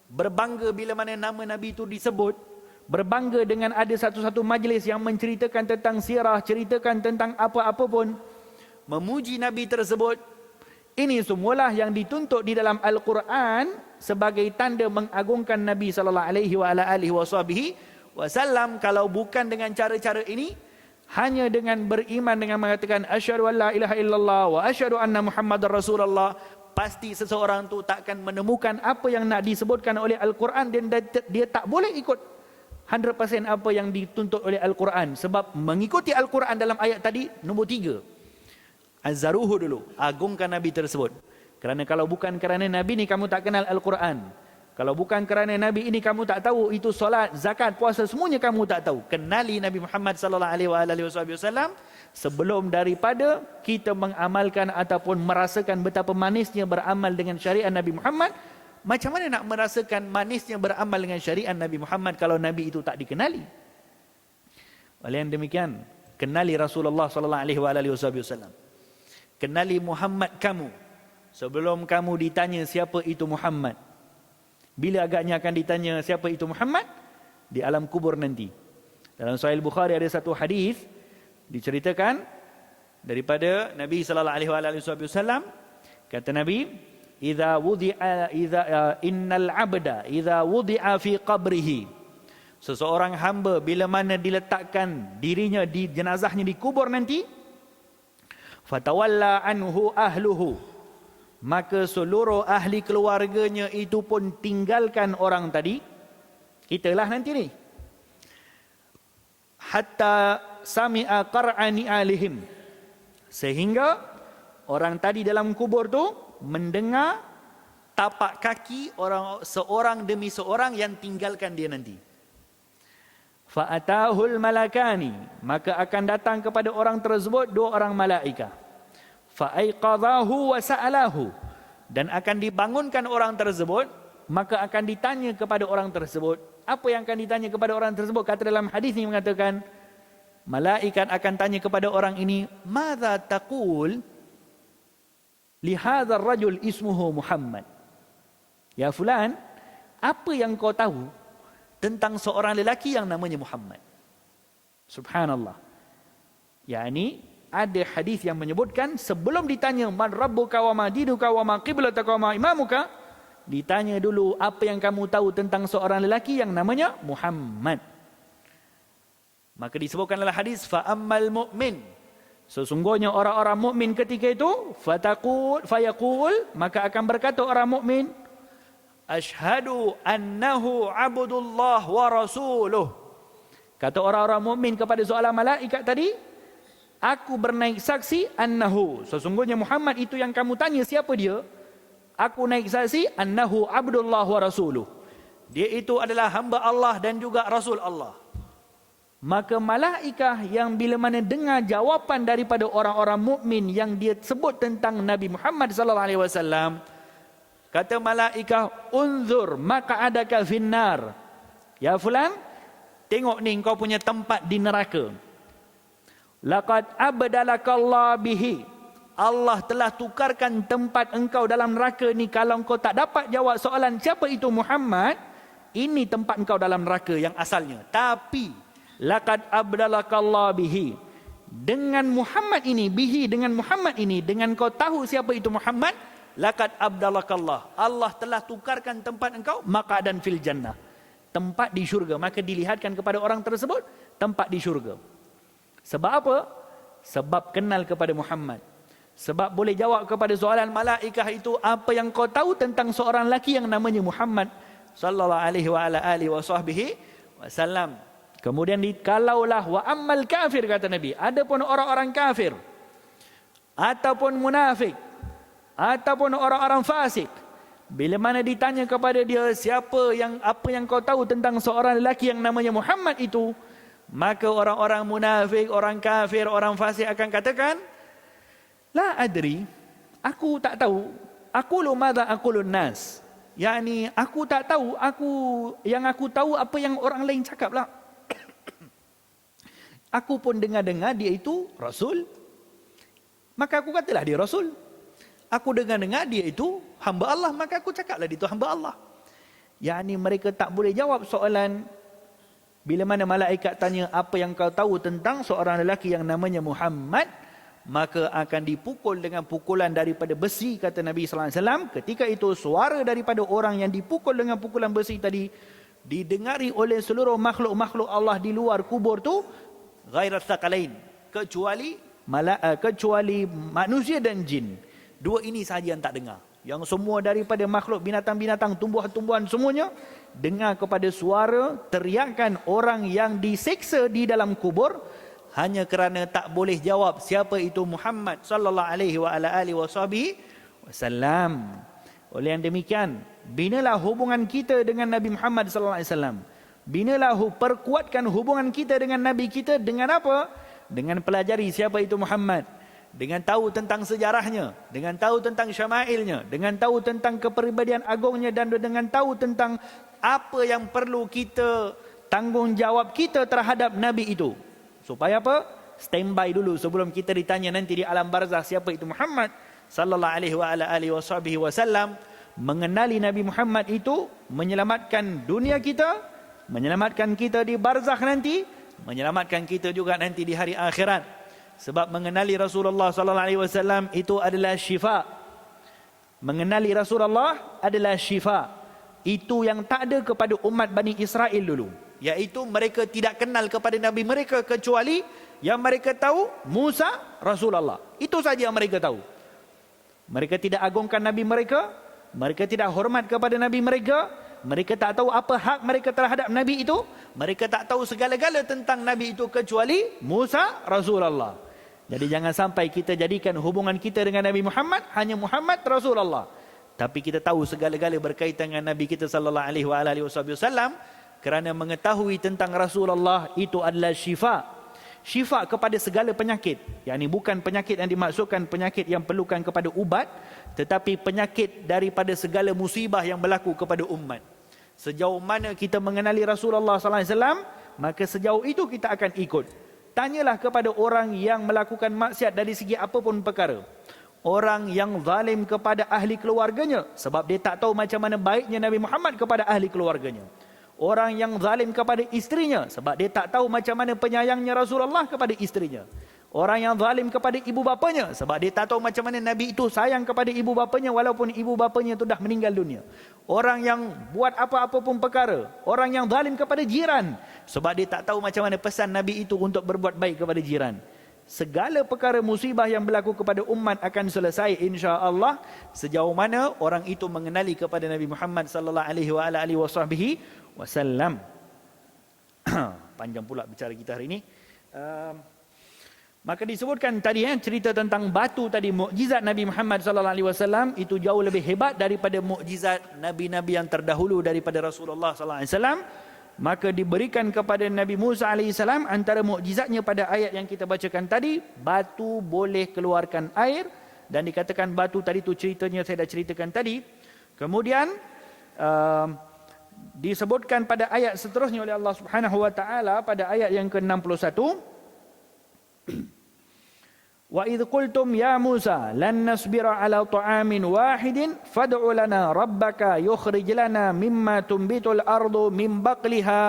berbangga bila mana nama Nabi itu disebut, berbangga dengan ada satu-satu majlis yang menceritakan tentang sirah, ceritakan tentang apa-apa pun, memuji Nabi tersebut. Ini semualah yang dituntut di dalam Al-Quran sebagai tanda mengagungkan Nabi SAW. Kalau bukan dengan cara-cara ini, hanya dengan beriman dengan mengatakan asyhadu an la ilaha illallah wa asyhadu anna Muhammadar Rasulullah, pasti seseorang tu takkan menemukan apa yang nak disebutkan oleh Al-Quran, dan dia tak boleh ikut 100% apa yang dituntut oleh Al-Quran. Sebab mengikuti Al-Quran dalam ayat tadi nombor 3, azzaruhu dulu, agungkan Nabi tersebut. Kerana kalau bukan kerana Nabi ni kamu tak kenal Al-Quran, kalau bukan kerana Nabi ini kamu tak tahu itu solat, zakat, puasa, semuanya kamu tak tahu. Kenali Nabi Muhammad sallallahu alaihi wasallam sebelum daripada kita mengamalkan ataupun merasakan betapa manisnya beramal dengan syariat Nabi Muhammad. Macam mana nak merasakan manisnya beramal dengan syariat Nabi Muhammad kalau Nabi itu tak dikenali? Oleh yang demikian, kenali Rasulullah sallallahu alaihi wasallam. Kenali Muhammad kamu sebelum kamu ditanya siapa itu Muhammad. Bila agaknya akan ditanya siapa itu Muhammad? Di alam kubur nanti. Dalam Sahih Bukhari ada satu hadis diceritakan daripada Nabi sallallahu alaihi wasallam, kata Nabi, innal abda idza wudi'a fi qabrihi, seseorang hamba bila mana diletakkan dirinya di jenazahnya di kubur nanti, fatawalla anhu ahluhu, maka seluruh ahli keluarganya itu pun tinggalkan orang tadi, kitalah nanti ni, hatta sami'a qar'ani alihim, sehingga orang tadi dalam kubur tu mendengar tapak kaki orang seorang demi seorang yang tinggalkan dia nanti. Fa'atahul malakani, maka akan datang kepada orang tersebut dua orang malaikat. Fa'aiqadhahu wa sa'alahu, dan akan dibangunkan orang tersebut, maka akan ditanya kepada orang tersebut. Apa yang akan ditanya kepada orang tersebut? Kata dalam hadis ini mengatakan, malaikat akan tanya kepada orang ini, madza taqul li hadzal rajul ismuhu Muhammad. Ya fulan, apa yang kau tahu tentang seorang lelaki yang namanya Muhammad? Subhanallah. Yani ada hadis yang menyebutkan sebelum ditanya man rabbuka wa ma dinuka wa ma qiblatuka wa ma imamuka, ditanya dulu apa yang kamu tahu tentang seorang lelaki yang namanya Muhammad. Maka disebutkan dalam hadis, fa ammal mu'min, sesungguhnya orang-orang mukmin ketika itu, fayaqul, maka akan berkata orang mukmin, Asyhadu annahu abdullah wa rasuluh. Kata orang-orang mukmin kepada seorang malaikat tadi, aku bernaik saksi annahu, sesungguhnya Muhammad itu yang kamu tanya siapa dia, aku naik saksi annahu abdullah wa rasuluh, dia itu adalah hamba Allah dan juga Rasul Allah. Maka malaikah yang bila mana dengar jawapan daripada orang-orang mukmin yang dia sebut tentang Nabi Muhammad sallallahu alaihi wasallam, kata malaikah, unzur maq'adaka finnar, ya fulan, tengok ni kau punya tempat di neraka. Laqad abdalakallah bihi, Allah telah tukarkan tempat engkau dalam neraka ni. Kalau engkau tak dapat jawab soalan siapa itu Muhammad, ini tempat engkau dalam neraka yang asalnya. Tapi laqad abdalakallah bihi, dengan Muhammad ini, bihi dengan Muhammad ini, dengan kau tahu siapa itu Muhammad, laqad abdalakallah, Allah telah tukarkan tempat engkau maq'adan fil jannah, tempat di syurga. Maka dilihatkan kepada orang tersebut tempat di syurga. Sebab apa? Sebab kenal kepada Muhammad. Sebab boleh jawab kepada soalan malaikah itu, apa yang kau tahu tentang seorang lelaki yang namanya Muhammad sallallahu alaihi wa ala alihi wa sahbihi wasallam. Kemudian kalaulah wa ammal kafir, kata Nabi, adapun orang-orang kafir ataupun munafik ataupun orang-orang fasik, bila mana ditanya kepada dia apa yang kau tahu tentang seorang lelaki yang namanya Muhammad itu, maka orang-orang munafik, orang kafir, orang fasik akan katakan, la adri, aku tak tahu, aqulu madza aqulun nas, yakni aku tak tahu, aku tahu apa yang orang lain cakap lah. Aku pun dengar-dengar dia itu Rasul, maka aku katalah dia Rasul. Aku dengar-dengar dia itu hamba Allah, maka aku cakaplah dia itu hamba Allah. Yakni mereka tak boleh jawab soalan bila mana malaikat tanya apa yang kau tahu tentang seorang lelaki yang namanya Muhammad, maka akan dipukul dengan pukulan daripada besi, kata Nabi sallallahu alaihi wasallam. Ketika itu suara daripada orang yang dipukul dengan pukulan besi tadi didengari oleh seluruh makhluk-makhluk Allah di luar kubur tu, ghairat thaqalain, kecuali manusia dan jin. Dua ini sahaja yang tak dengar. Yang semua daripada makhluk, binatang-binatang, tumbuhan-tumbuhan, semuanya dengar kepada suara teriakan orang yang diseksa di dalam kubur, hanya kerana tak boleh jawab siapa itu Muhammad sallallahu alaihi wa ala alihi wasallam. Oleh yang demikian, binalah hubungan kita dengan Nabi Muhammad sallallahu alaihi wasallam. Binalah perkuatkan hubungan kita dengan Nabi kita dengan apa? Dengan pelajari siapa itu Muhammad, dengan tahu tentang sejarahnya, dengan tahu tentang syama'ilnya, dengan tahu tentang kepribadian agungnya, dan dengan tahu tentang apa yang perlu kita tanggungjawab kita terhadap Nabi itu. Supaya apa? Standby dulu sebelum kita ditanya nanti di alam barzah siapa itu Muhammad sallallahu alaihi wa ala alihi wasallam. Mengenali Nabi Muhammad itu menyelamatkan dunia kita, menyelamatkan kita di barzakh nanti, menyelamatkan kita juga nanti di hari akhirat. Sebab mengenali Rasulullah sallallahu alaihi wasallam itu adalah syifa. Mengenali Rasulullah adalah syifa. Itu yang tak ada kepada umat Bani Israel dulu, iaitu mereka tidak kenal kepada Nabi mereka kecuali yang mereka tahu Musa Rasulullah. Itu saja yang mereka tahu. Mereka tidak agungkan Nabi mereka, mereka tidak hormat kepada Nabi mereka, mereka tak tahu apa hak mereka terhadap Nabi itu, mereka tak tahu segala-gala tentang Nabi itu kecuali Musa Rasulullah. Jadi jangan sampai kita jadikan hubungan kita dengan Nabi Muhammad hanya Muhammad Rasulullah, tapi kita tahu segala-gala berkaitan dengan Nabi kita sallallahu alaihi wa alihi wasallam, kerana mengetahui tentang Rasulullah itu adalah syifa. Syifa kepada segala penyakit. Yakni bukan penyakit yang dimaksudkan penyakit yang perlukan kepada ubat, tetapi penyakit daripada segala musibah yang berlaku kepada umat. Sejauh mana kita mengenali Rasulullah sallallahu alaihi wasallam, maka sejauh itu kita akan ikut. Tanyalah kepada orang yang melakukan maksiat dari segi apapun perkara. Orang yang zalim kepada ahli keluarganya, sebab dia tak tahu macam mana baiknya Nabi Muhammad kepada ahli keluarganya. Orang yang zalim kepada istrinya, sebab dia tak tahu macam mana penyayangnya Rasulullah kepada istrinya. Orang yang zalim kepada ibu bapanya, sebab dia tak tahu macam mana Nabi itu sayang kepada ibu bapanya walaupun ibu bapanya itu dah meninggal dunia. Orang yang buat apa-apa pun perkara. Orang yang zalim kepada jiran, sebab dia tak tahu macam mana pesan Nabi itu untuk berbuat baik kepada jiran. segala perkara musibah yang berlaku kepada umat akan selesai insya-Allah sejauh mana orang itu mengenali kepada Nabi Muhammad sallallahu alaihi wasallam. Panjang pula bicara kita hari ini. Maka disebutkan tadi cerita tentang batu tadi, mukjizat Nabi Muhammad sallallahu alaihi wasallam itu jauh lebih hebat daripada mukjizat nabi-nabi yang terdahulu daripada Rasulullah sallallahu alaihi wasallam. Maka diberikan kepada Nabi Musa alaihissalam antara mukjizatnya pada ayat yang kita bacakan tadi, batu boleh keluarkan air, dan dikatakan batu tadi tu ceritanya saya dah ceritakan tadi. Kemudian disebutkan pada ayat seterusnya oleh Allah Subhanahu wa taala pada ayat yang ke-61, wa idh qultum ya Musa lan nasbira ala ta'amin wahidin fad'u lana rabbaka yukhrij lana mimma tumbitul ardu min baqliha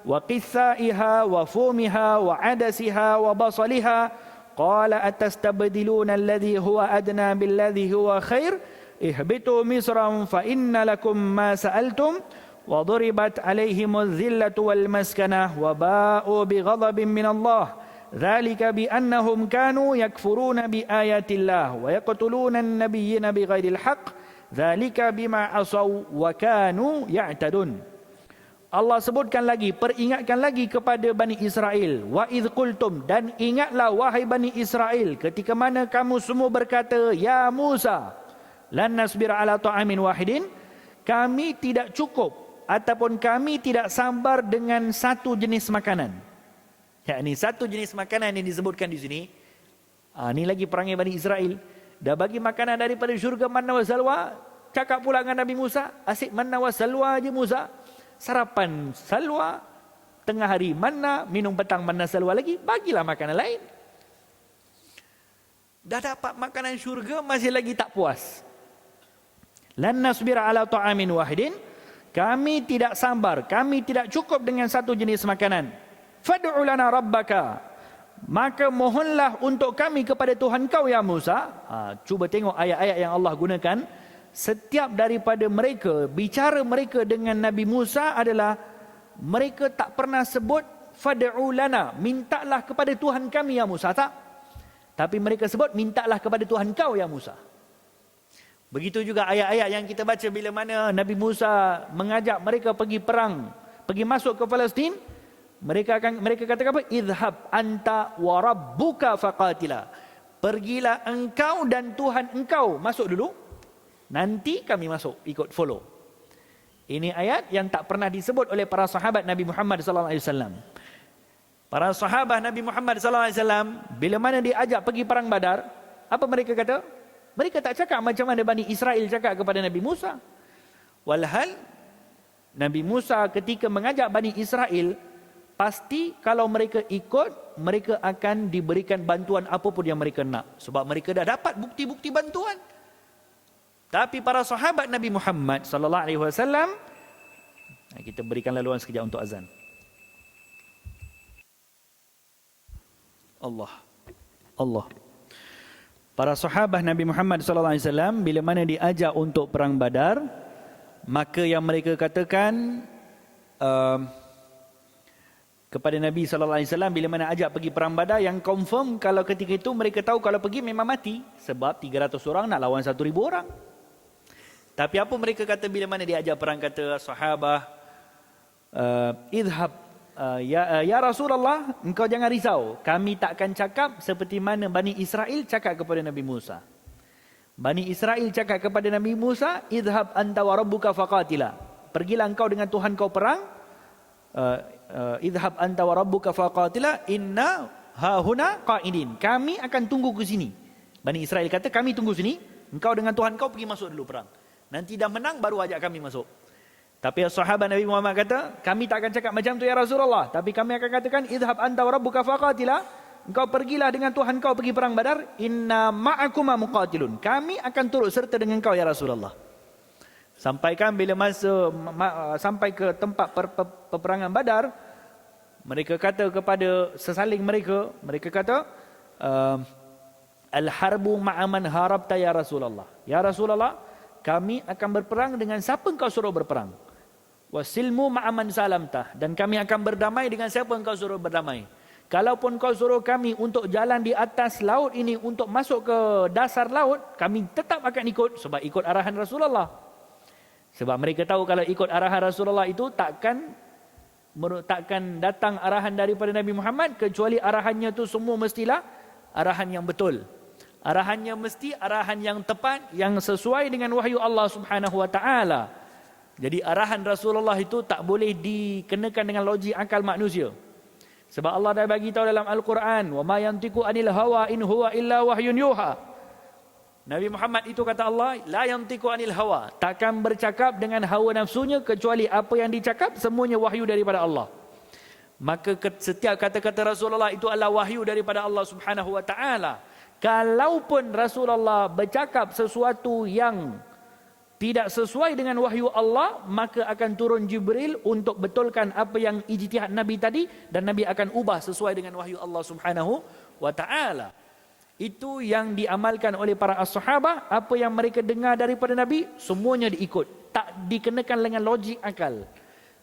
wa qithaiha wa fumiha wa adasiha wa basaliha qala atastabdiluna alladhi huwa adna billadhi huwa khair ihbitu misran fa inna lakum ma sa'altum wa duribat alaihimuz zillatu wal maskanah wa ba'u bighadabin min Allah ذلك بأنهم كانوا يكفرون بآيات الله ويقتلون النبيين بغير الحق ذلك بما عصوا وكانوا يعتدون. Allah sebutkan lagi, peringatkan lagi kepada Bani Israel, wa idh qultum, dan ingatlah wahai Bani Israel ketika mana kamu semua berkata, ya Musa lan nasbira ala ta'amin wahidin, kami tidak cukup ataupun kami tidak sabar dengan satu jenis makanan. Ini satu jenis makanan yang disebutkan di sini. Ini lagi perangai Bani Israel. Dah bagi makanan daripada syurga manna wa salwa. Cakap pula dengan Nabi Musa, asyik manna wa salwa je Musa. Sarapan salwa, tengah hari manna, minum petang manna salwa lagi. Bagilah makanan lain. Dah dapat makanan syurga, masih lagi tak puas. Lan nasbira ala ta'amin wahidin. Kami tidak sabar, kami tidak cukup dengan satu jenis makanan. Fad'u lana rabbaka, maka mohonlah untuk kami kepada Tuhan kau ya Musa. Cuba tengok ayat-ayat yang Allah gunakan. Setiap daripada mereka, bicara mereka dengan Nabi Musa adalah mereka tak pernah sebut fad'u lana, mintalah kepada Tuhan kami ya Musa, tak. Tapi mereka sebut mintalah kepada Tuhan kau ya Musa. Begitu juga ayat-ayat yang kita baca bila mana Nabi Musa mengajak mereka pergi perang, pergi masuk ke Palestin. Mereka katakan apa? Idhab anta wa rabbuka faqatila. Pergilah engkau dan Tuhan engkau masuk dulu. Nanti kami masuk, ikut follow. Ini ayat yang tak pernah disebut oleh para sahabat Nabi Muhammad sallallahu alaihi wasallam. Para sahabat Nabi Muhammad sallallahu alaihi wasallam bila mana diajak pergi perang Badar, apa mereka kata? Mereka tak cakap macam mana Bani Israel cakap kepada Nabi Musa. Walhal Nabi Musa ketika mengajak Bani Israel, pasti kalau mereka ikut, mereka akan diberikan bantuan apapun yang mereka nak. Sebab mereka dah dapat bukti-bukti bantuan. Tapi para sahabat Nabi Muhammad sallallahu alaihi wasallam, kita berikan laluan sekejap untuk azan. Allah. Para sahabat Nabi Muhammad sallallahu alaihi wasallam bila mana diajak untuk perang Badar, maka yang mereka katakan kepada Nabi sallallahu alaihi wasallam bila mana ajak pergi perang Badar, yang confirm kalau ketika itu mereka tahu kalau pergi memang mati, sebab 300 orang nak lawan 1,000 orang. Tapi apa mereka kata bila mana diajak perang, kata sahabah, idhab ya Rasulullah, engkau jangan risau, kami takkan cakap seperti mana Bani Israel cakap kepada Nabi Musa. Bani Israel cakap kepada Nabi Musa, idhab anta wa rabbuka faqatila, pergilah engkau dengan Tuhan kau perang. Idhab anta wa rabbuka faqatila inna hahuna qa'idin, kami akan tunggu ke sini. Bani Israel kata, kami tunggu sini, engkau dengan Tuhan kau pergi masuk dulu perang, nanti dah menang baru ajak kami masuk. Tapi sahabat Nabi Muhammad kata, kami tak akan cakap macam tu ya Rasulullah, tapi kami akan katakan idhab anta wa rabbuka faqatila, engkau pergilah dengan Tuhan kau pergi perang Badar, inna ma'akuma muqatilun, kami akan turut serta dengan kau ya Rasulullah. Sampaikan bila sampai ke tempat peperangan Badar, mereka kata kepada sesaling mereka kata, al-harbu ma'aman harabta ya Rasulullah. Ya Rasulullah, kami akan berperang dengan siapa engkau suruh berperang. Wasilmu ma'aman salamta, dan kami akan berdamai dengan siapa engkau suruh berdamai. Kalaupun kau suruh kami untuk jalan di atas laut ini, untuk masuk ke dasar laut, kami tetap akan ikut, sebab ikut arahan Rasulullah. Sebab mereka tahu kalau ikut arahan Rasulullah itu takkan datang arahan daripada Nabi Muhammad, kecuali arahannya tu semua mestilah arahan yang betul. Arahannya mesti arahan yang tepat, yang sesuai dengan wahyu Allah Subhanahu wa taala. Jadi arahan Rasulullah itu tak boleh dikenakan dengan logik akal manusia. Sebab Allah dah bagi tahu dalam Al-Quran, "Wa ma yantiqu anil hawa in huwa illa wahyun yuha." Nabi Muhammad itu kata Allah, la yantiqu anil hawa, takkan bercakap dengan hawa nafsunya, kecuali apa yang dicakap semuanya wahyu daripada Allah. Maka setiap kata-kata Rasulullah itu adalah wahyu daripada Allah Subhanahu wa taala. Kalaupun Rasulullah bercakap sesuatu yang tidak sesuai dengan wahyu Allah, maka akan turun Jibril untuk betulkan apa yang ijtihad Nabi tadi, dan Nabi akan ubah sesuai dengan wahyu Allah Subhanahu wa taala. Itu yang diamalkan oleh para sahabat. Apa yang mereka dengar daripada Nabi, semuanya diikut, tak dikenakan dengan logik akal.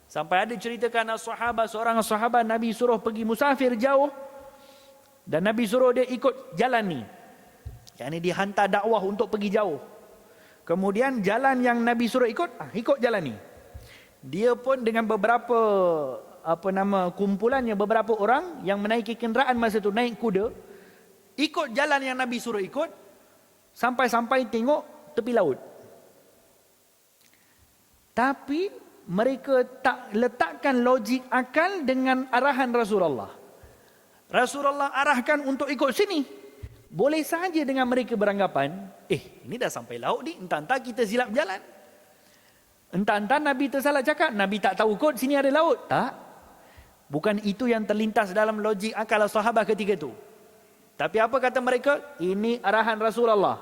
Sampai ada ceritakan seorang sahabat Nabi suruh pergi musafir jauh, dan Nabi suruh dia ikut jalan ni, yang ni dihantar dakwah untuk pergi jauh. Kemudian jalan yang Nabi suruh ikut jalan ni. Dia pun dengan beberapa kumpulannya, beberapa orang yang menaiki kenderaan masa tu, naik kuda, ikut jalan yang Nabi suruh ikut, sampai-sampai tengok tepi laut. Tapi mereka tak letakkan logik akal dengan arahan Rasulullah. Rasulullah arahkan untuk ikut sini. Boleh saja dengan mereka beranggapan, ini dah sampai laut ni, entah-entah kita silap jalan. Entah-entah Nabi tersalah cakap, Nabi tak tahu kot sini ada laut. Tak. Bukan itu yang terlintas dalam logik akal sahabat ketika itu. Tapi apa kata mereka? Ini arahan Rasulullah.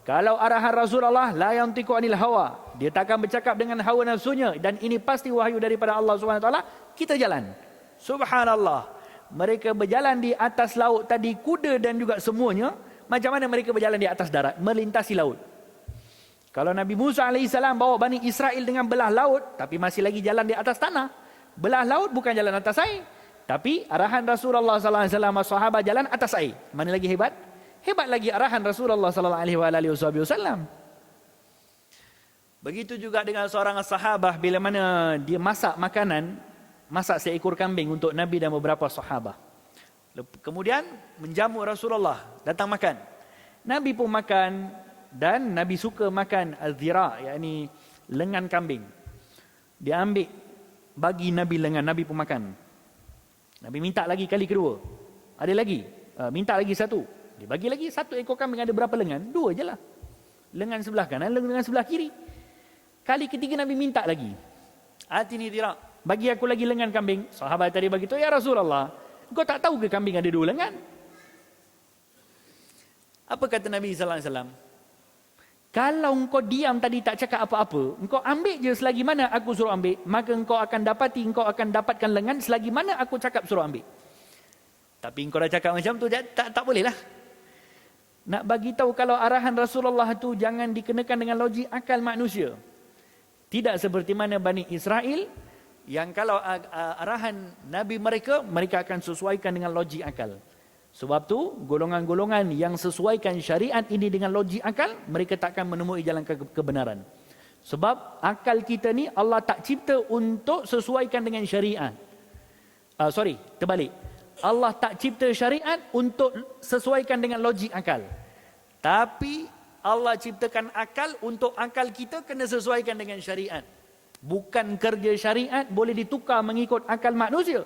Kalau arahan Rasulullah, la yantiqu anil hawa, dia takkan bercakap dengan hawa nafsunya, dan ini pasti wahyu daripada Allah Subhanahu wa taala, kita jalan. Subhanallah. Mereka berjalan di atas laut tadi, kuda dan juga semuanya. Macam mana mereka berjalan di atas darat, melintasi laut? Kalau Nabi Musa AS bawa Bani Israel dengan belah laut, tapi masih lagi jalan di atas tanah. Belah laut bukan jalan atas air. Tapi arahan Rasulullah SAW, sahabat jalan atas air. Mana lagi hebat? Hebat lagi arahan Rasulullah SAW. Begitu juga dengan seorang sahabat, bila mana dia masak makanan, masak seekor kambing untuk Nabi dan beberapa sahabat. Kemudian menjamu Rasulullah, datang makan. Nabi pun makan, dan Nabi suka makan al-dhira, yakni lengan kambing. Dia ambil, bagi Nabi lengan, Nabi pun makan. Nabi minta lagi kali kedua. Ada lagi, minta lagi satu. Dia bagi lagi satu ekor kambing, ada berapa lengan? 2 je lah. Lengan sebelah kanan, lengan sebelah kiri. Kali ketiga Nabi minta lagi. Atini dhira, bagi aku lagi lengan kambing. Sahabat tadi bagi tu, ya Rasulullah, kau tak tahu ke kambing ada 2 lengan? Apa kata Nabi SAW? Kalau engkau diam tadi tak cakap apa-apa, engkau ambil je selagi mana aku suruh ambil, maka engkau akan dapatkan lengan selagi mana aku cakap suruh ambil. Tapi engkau dah cakap macam tu, tak boleh lah. Nak bagi tahu kalau arahan Rasulullah tu jangan dikenakan dengan logik akal manusia. Tidak seperti mana Bani Israel, yang kalau arahan Nabi mereka akan sesuaikan dengan logik akal. Sebab tu golongan-golongan yang sesuaikan syariat ini dengan logik akal, mereka takkan menemui jalan kebenaran. Sebab akal kita ni Allah tak cipta untuk sesuaikan dengan syariat. Terbalik. Allah tak cipta syariat untuk sesuaikan dengan logik akal. Tapi Allah ciptakan akal untuk akal kita kena sesuaikan dengan syariat. Bukan kerja syariat boleh ditukar mengikut akal manusia.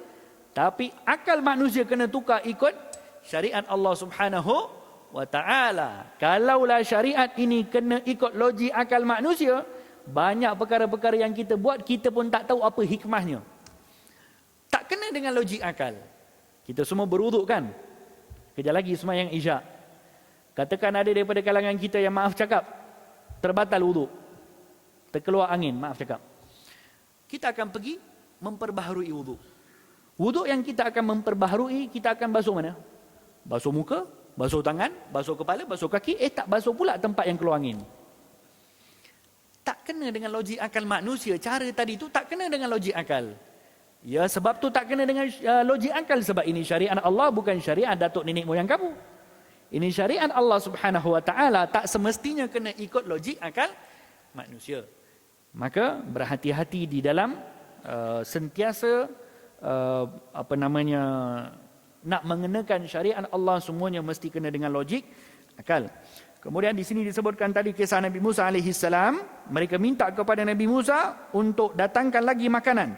Tapi akal manusia kena tukar ikut syariat Allah Subhanahu wa ta'ala. Kalaulah syariat ini kena ikut logik akal manusia, banyak perkara-perkara yang kita buat, kita pun tak tahu apa hikmahnya. Tak kena dengan logik akal. Kita semua berwuduk kan? Kejap lagi sembahyang Isyak. Katakan ada daripada kalangan kita yang maaf cakap, terbatal wuduk, terkeluar angin, maaf cakap. Kita akan pergi memperbaharui wuduk. Wuduk yang kita akan memperbaharui, kita akan basuh mana? Basuh muka, basuh tangan, basuh kepala, basuh kaki. Tak basuh pula tempat yang keluar angin. Tak kena dengan logik akal manusia. Cara tadi tu tak kena dengan logik akal. Ya, sebab tu tak kena dengan logik akal. Sebab ini syariat Allah, bukan syariat datuk nenek moyang kamu. Ini syariat Allah Subhanahu Wa Taala, tak semestinya kena ikut logik akal manusia. Maka berhati-hati di dalam sentiasa nak mengenakan syariat Allah, semuanya mesti kena dengan logik akal. Kemudian di sini disebutkan tadi kisah Nabi Musa alaihi salam, mereka minta kepada Nabi Musa untuk datangkan lagi makanan.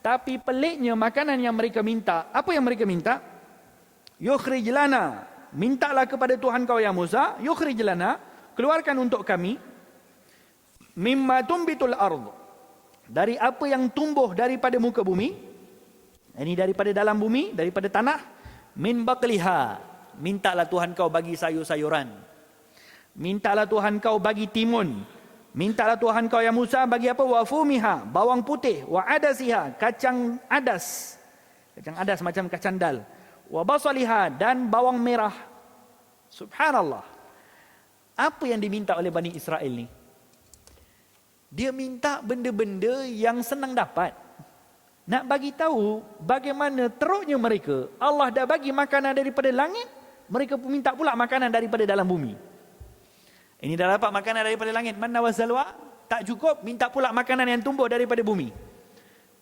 Tapi peliknya makanan yang mereka minta, apa yang mereka minta? Yukhrij lana, mintalah kepada Tuhan kau ya Musa, yukhrij lana, keluarkan untuk kami, mimma tumbitul ardh, dari apa yang tumbuh daripada muka bumi, ini daripada dalam bumi, daripada tanah, min baqliha, mintalah Tuhan kau bagi sayur-sayuran, mintalah Tuhan kau bagi timun, mintalah Tuhan kau ya Musa bagi apa? Wa fumiha, bawang putih, wa adasiha, kacang adas macam kacang dal, wa basaliha, dan bawang merah. Subhanallah. Apa yang diminta oleh Bani Israel ni? Dia minta benda-benda yang senang dapat. Nak bagi tahu bagaimana teruknya mereka. Allah dah bagi makanan daripada langit, mereka pun minta pula makanan daripada dalam bumi. Ini dah dapat makanan daripada langit, manna wa salwa, tak cukup, minta pula makanan yang tumbuh daripada bumi.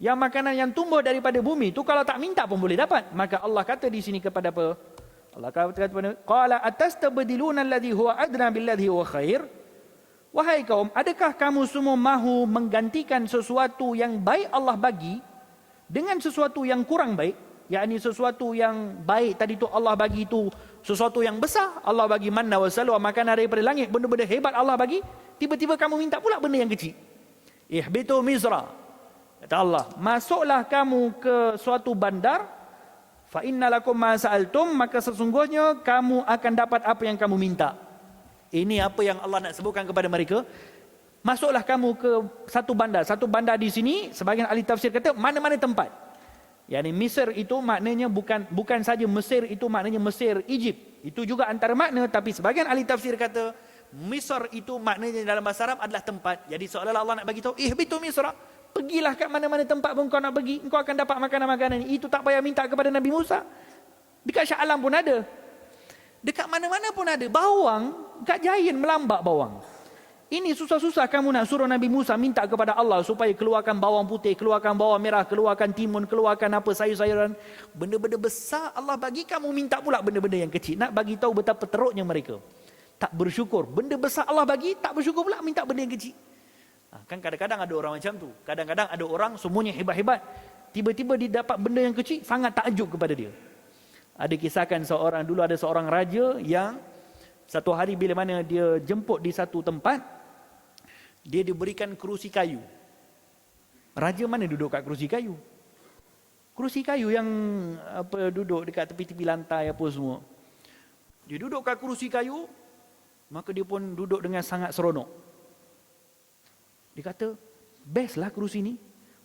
Yang makanan yang tumbuh daripada bumi tu kalau tak minta pun boleh dapat. Maka Allah kata di sini kepada apa? Allah kata kepada, qala atastabdiluna alladhi huwa adna billadhi huwa khair? Wahai kaum, adakah kamu semua mahu menggantikan sesuatu yang baik Allah bagi dengan sesuatu yang kurang baik? Yakni sesuatu yang baik tadi tu Allah bagi itu sesuatu yang besar, Allah bagi manna wa salwa, makanan daripada langit, benda-benda hebat Allah bagi, tiba-tiba kamu minta pula benda yang kecil. Ihbitu Misra, kata Allah, masuklah kamu ke suatu bandar, fa innalakum ma sa'altum, maka sesungguhnya kamu akan dapat apa yang kamu minta. Ini apa yang Allah nak sebutkan kepada mereka. Masuklah kamu ke satu bandar. Satu bandar di sini, sebagian ahli tafsir kata mana-mana tempat. Yani Mesir itu maknanya bukan saja Mesir, itu maknanya Mesir, Egypt. Itu juga antara makna, tapi sebagian ahli tafsir kata Mesir itu maknanya dalam bahasa Arab adalah tempat. Jadi seolah-olah Allah nak bagi tahu, ihbitu Misra, pergilah kat mana-mana tempat pun kau nak pergi, kau akan dapat makanan-makanan. Itu tak payah minta kepada Nabi Musa. Dekat Shah Alam pun ada. Dekat mana-mana pun ada. Bawang, kat Giant melambak bawang. Ini susah-susah kamu nak suruh Nabi Musa minta kepada Allah supaya keluarkan bawang putih, keluarkan bawang merah, keluarkan timun, keluarkan apa sayur-sayuran. Benda-benda besar Allah bagi, kamu minta pula benda-benda yang kecil. Nak bagi tahu betapa teruknya mereka. Tak bersyukur. Benda besar Allah bagi, tak bersyukur pula minta benda yang kecil. Kan kadang-kadang ada orang macam tu. Kadang-kadang ada orang semuanya hebat-hebat. Tiba-tiba dia dapat benda yang kecil, sangat takjub kepada dia. Ada kisahkan dulu ada seorang raja yang satu hari bila mana dia jemput di satu tempat, dia diberikan kerusi kayu. Raja mana duduk kat kerusi kayu? Kerusi kayu yang duduk dekat tepi-tepi lantai apa semua. Dia duduk kat kerusi kayu, maka dia pun duduk dengan sangat seronok. Dia kata, best lah kerusi ni.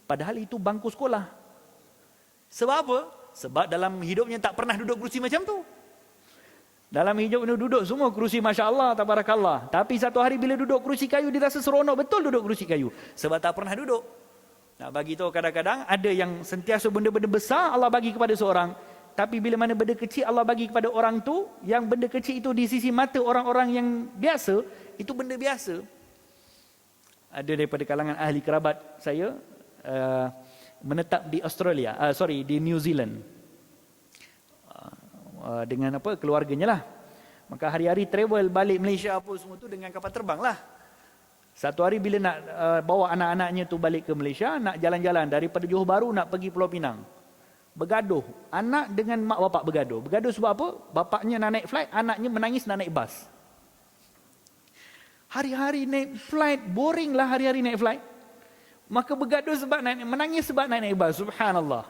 Padahal itu bangku sekolah. Sebab apa? Sebab dalam hidupnya tak pernah duduk kerusi macam tu. Dalam hidupnya duduk semua kerusi Masya Allah, Tabarakallah. Tapi satu hari bila duduk kerusi kayu, dia rasa seronok betul duduk kerusi kayu. Sebab tak pernah duduk. Nak bagi tahu kadang-kadang ada yang sentiasa benda-benda besar Allah bagi kepada seorang. Tapi bila mana benda kecil Allah bagi kepada orang tu, yang benda kecil itu di sisi mata orang-orang yang biasa, itu benda biasa. Ada daripada kalangan ahli kerabat saya, menetap di di New Zealand dengan keluarganya lah. Maka hari-hari travel balik Malaysia apa semua tu dengan kapal terbang lah. Satu hari bila nak bawa anak-anaknya tu balik ke Malaysia, nak jalan-jalan daripada Johor Bahru nak pergi Pulau Pinang, bergaduh. Anak dengan mak bapak bergaduh. Bergaduh sebab apa? Bapaknya nak naik flight, anaknya menangis nak naik bas. Hari-hari naik flight, boring lah hari-hari naik flight. Maka bergaduh sebab menangis sebab naik bas. Subhanallah.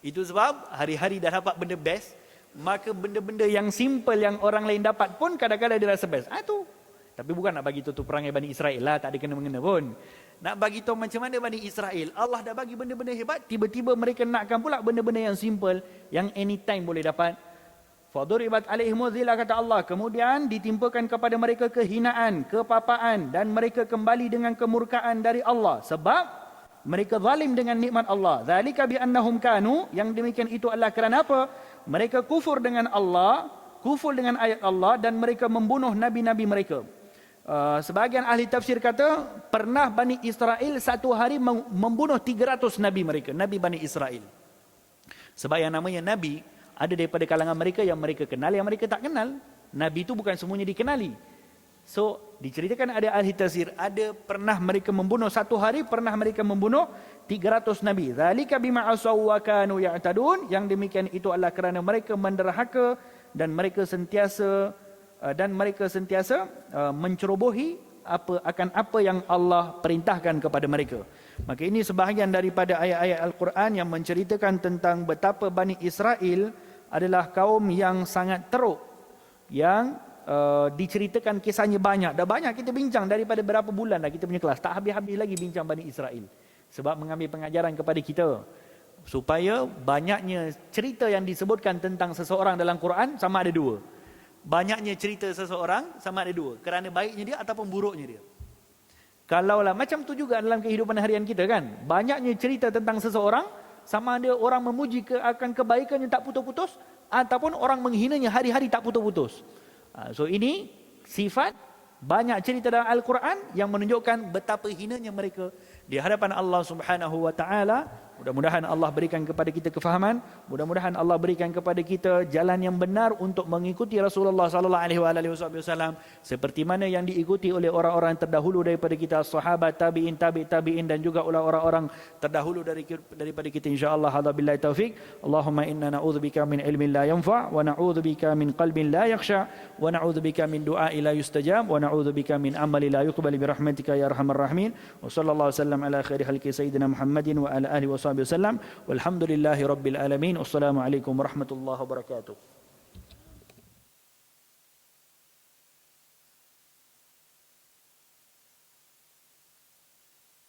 Itu sebab hari-hari dah dapat benda best, maka benda-benda yang simple yang orang lain dapat pun kadang-kadang dia rasa best. Itu. Tapi bukan nak bagi tahu tu perangai Bani Israel lah, tak ada kena-mengena pun. Nak bagi tahu macam mana Bani Israel, Allah dah bagi benda-benda hebat, tiba-tiba mereka nakkan pula benda-benda yang simple, yang anytime boleh dapat. Faduribat alaihimuz zillah, kata Allah, kemudian ditimpakan kepada mereka kehinaan, kepapaan, dan mereka kembali dengan kemurkaan dari Allah. Sebab mereka zalim dengan nikmat Allah. Dzalika bi annahum kanu, yang demikian itu adalah kerana apa? Mereka kufur dengan Allah, kufur dengan ayat Allah, dan mereka membunuh nabi-nabi mereka. Sebahagian ahli tafsir kata pernah Bani Israel satu hari membunuh 300 nabi mereka, nabi Bani Israel. Sebab yang namanya nabi ada daripada kalangan mereka yang mereka kenal, yang mereka tak kenal. Nabi itu bukan semuanya dikenali. So diceritakan ada ahli tafsir, ada pernah mereka membunuh satu hari, pernah mereka membunuh 300 nabi. Zalika bima asaw wa kanu ya'tadun, yang demikian itu adalah kerana mereka menderhaka dan mereka sentiasa mencerobohi apa yang Allah perintahkan kepada mereka. Maka ini sebahagian daripada ayat-ayat Al-Quran yang menceritakan tentang betapa Bani Israel adalah kaum yang sangat teruk, yang diceritakan kisahnya banyak. Dah banyak kita bincang daripada berapa bulan dah kita punya kelas. Tak habis-habis lagi bincang Bani Israel. Sebab mengambil pengajaran kepada kita. Supaya banyaknya cerita yang disebutkan tentang seseorang dalam Quran sama ada dua. Banyaknya cerita seseorang sama ada dua. Kerana baiknya dia ataupun buruknya dia. Kalaulah macam tu juga dalam kehidupan harian kita kan. Banyaknya cerita tentang seseorang, sama ada orang memuji akan kebaikan yang tak putus-putus, ataupun orang menghinanya hari-hari tak putus-putus. So ini sifat banyak cerita dalam Al-Quran yang menunjukkan betapa hinanya mereka di hadapan Allah Subhanahu wa taala. Mudah-mudahan Allah berikan kepada kita kefahaman, mudah-mudahan Allah berikan kepada kita jalan yang benar untuk mengikuti Rasulullah sallallahu alaihi wasallam seperti mana yang diikuti oleh orang-orang terdahulu daripada kita, sahabat, tabi'in, tabi'in, dan juga orang-orang terdahulu daripada kita, insyaallah. Hadza billahi taufik. Allahumma inna na'udzubika min ilmin la yanfa' wa na'udzubika min qalbin la yakhsha wa na'udzubika min du'ain la yustajab wa na'udzubika min amali la yuqbal bi rahmatika ya arhamar rahimin. Wa sallallahu wasallam ala khairi khalqi sayyidina Muhammadin wa ala alihi wa sahbihi wasallam. Walhamdulillahi rabbil alamin. Wassalamu alaikum warahmatullahi wabarakatuh.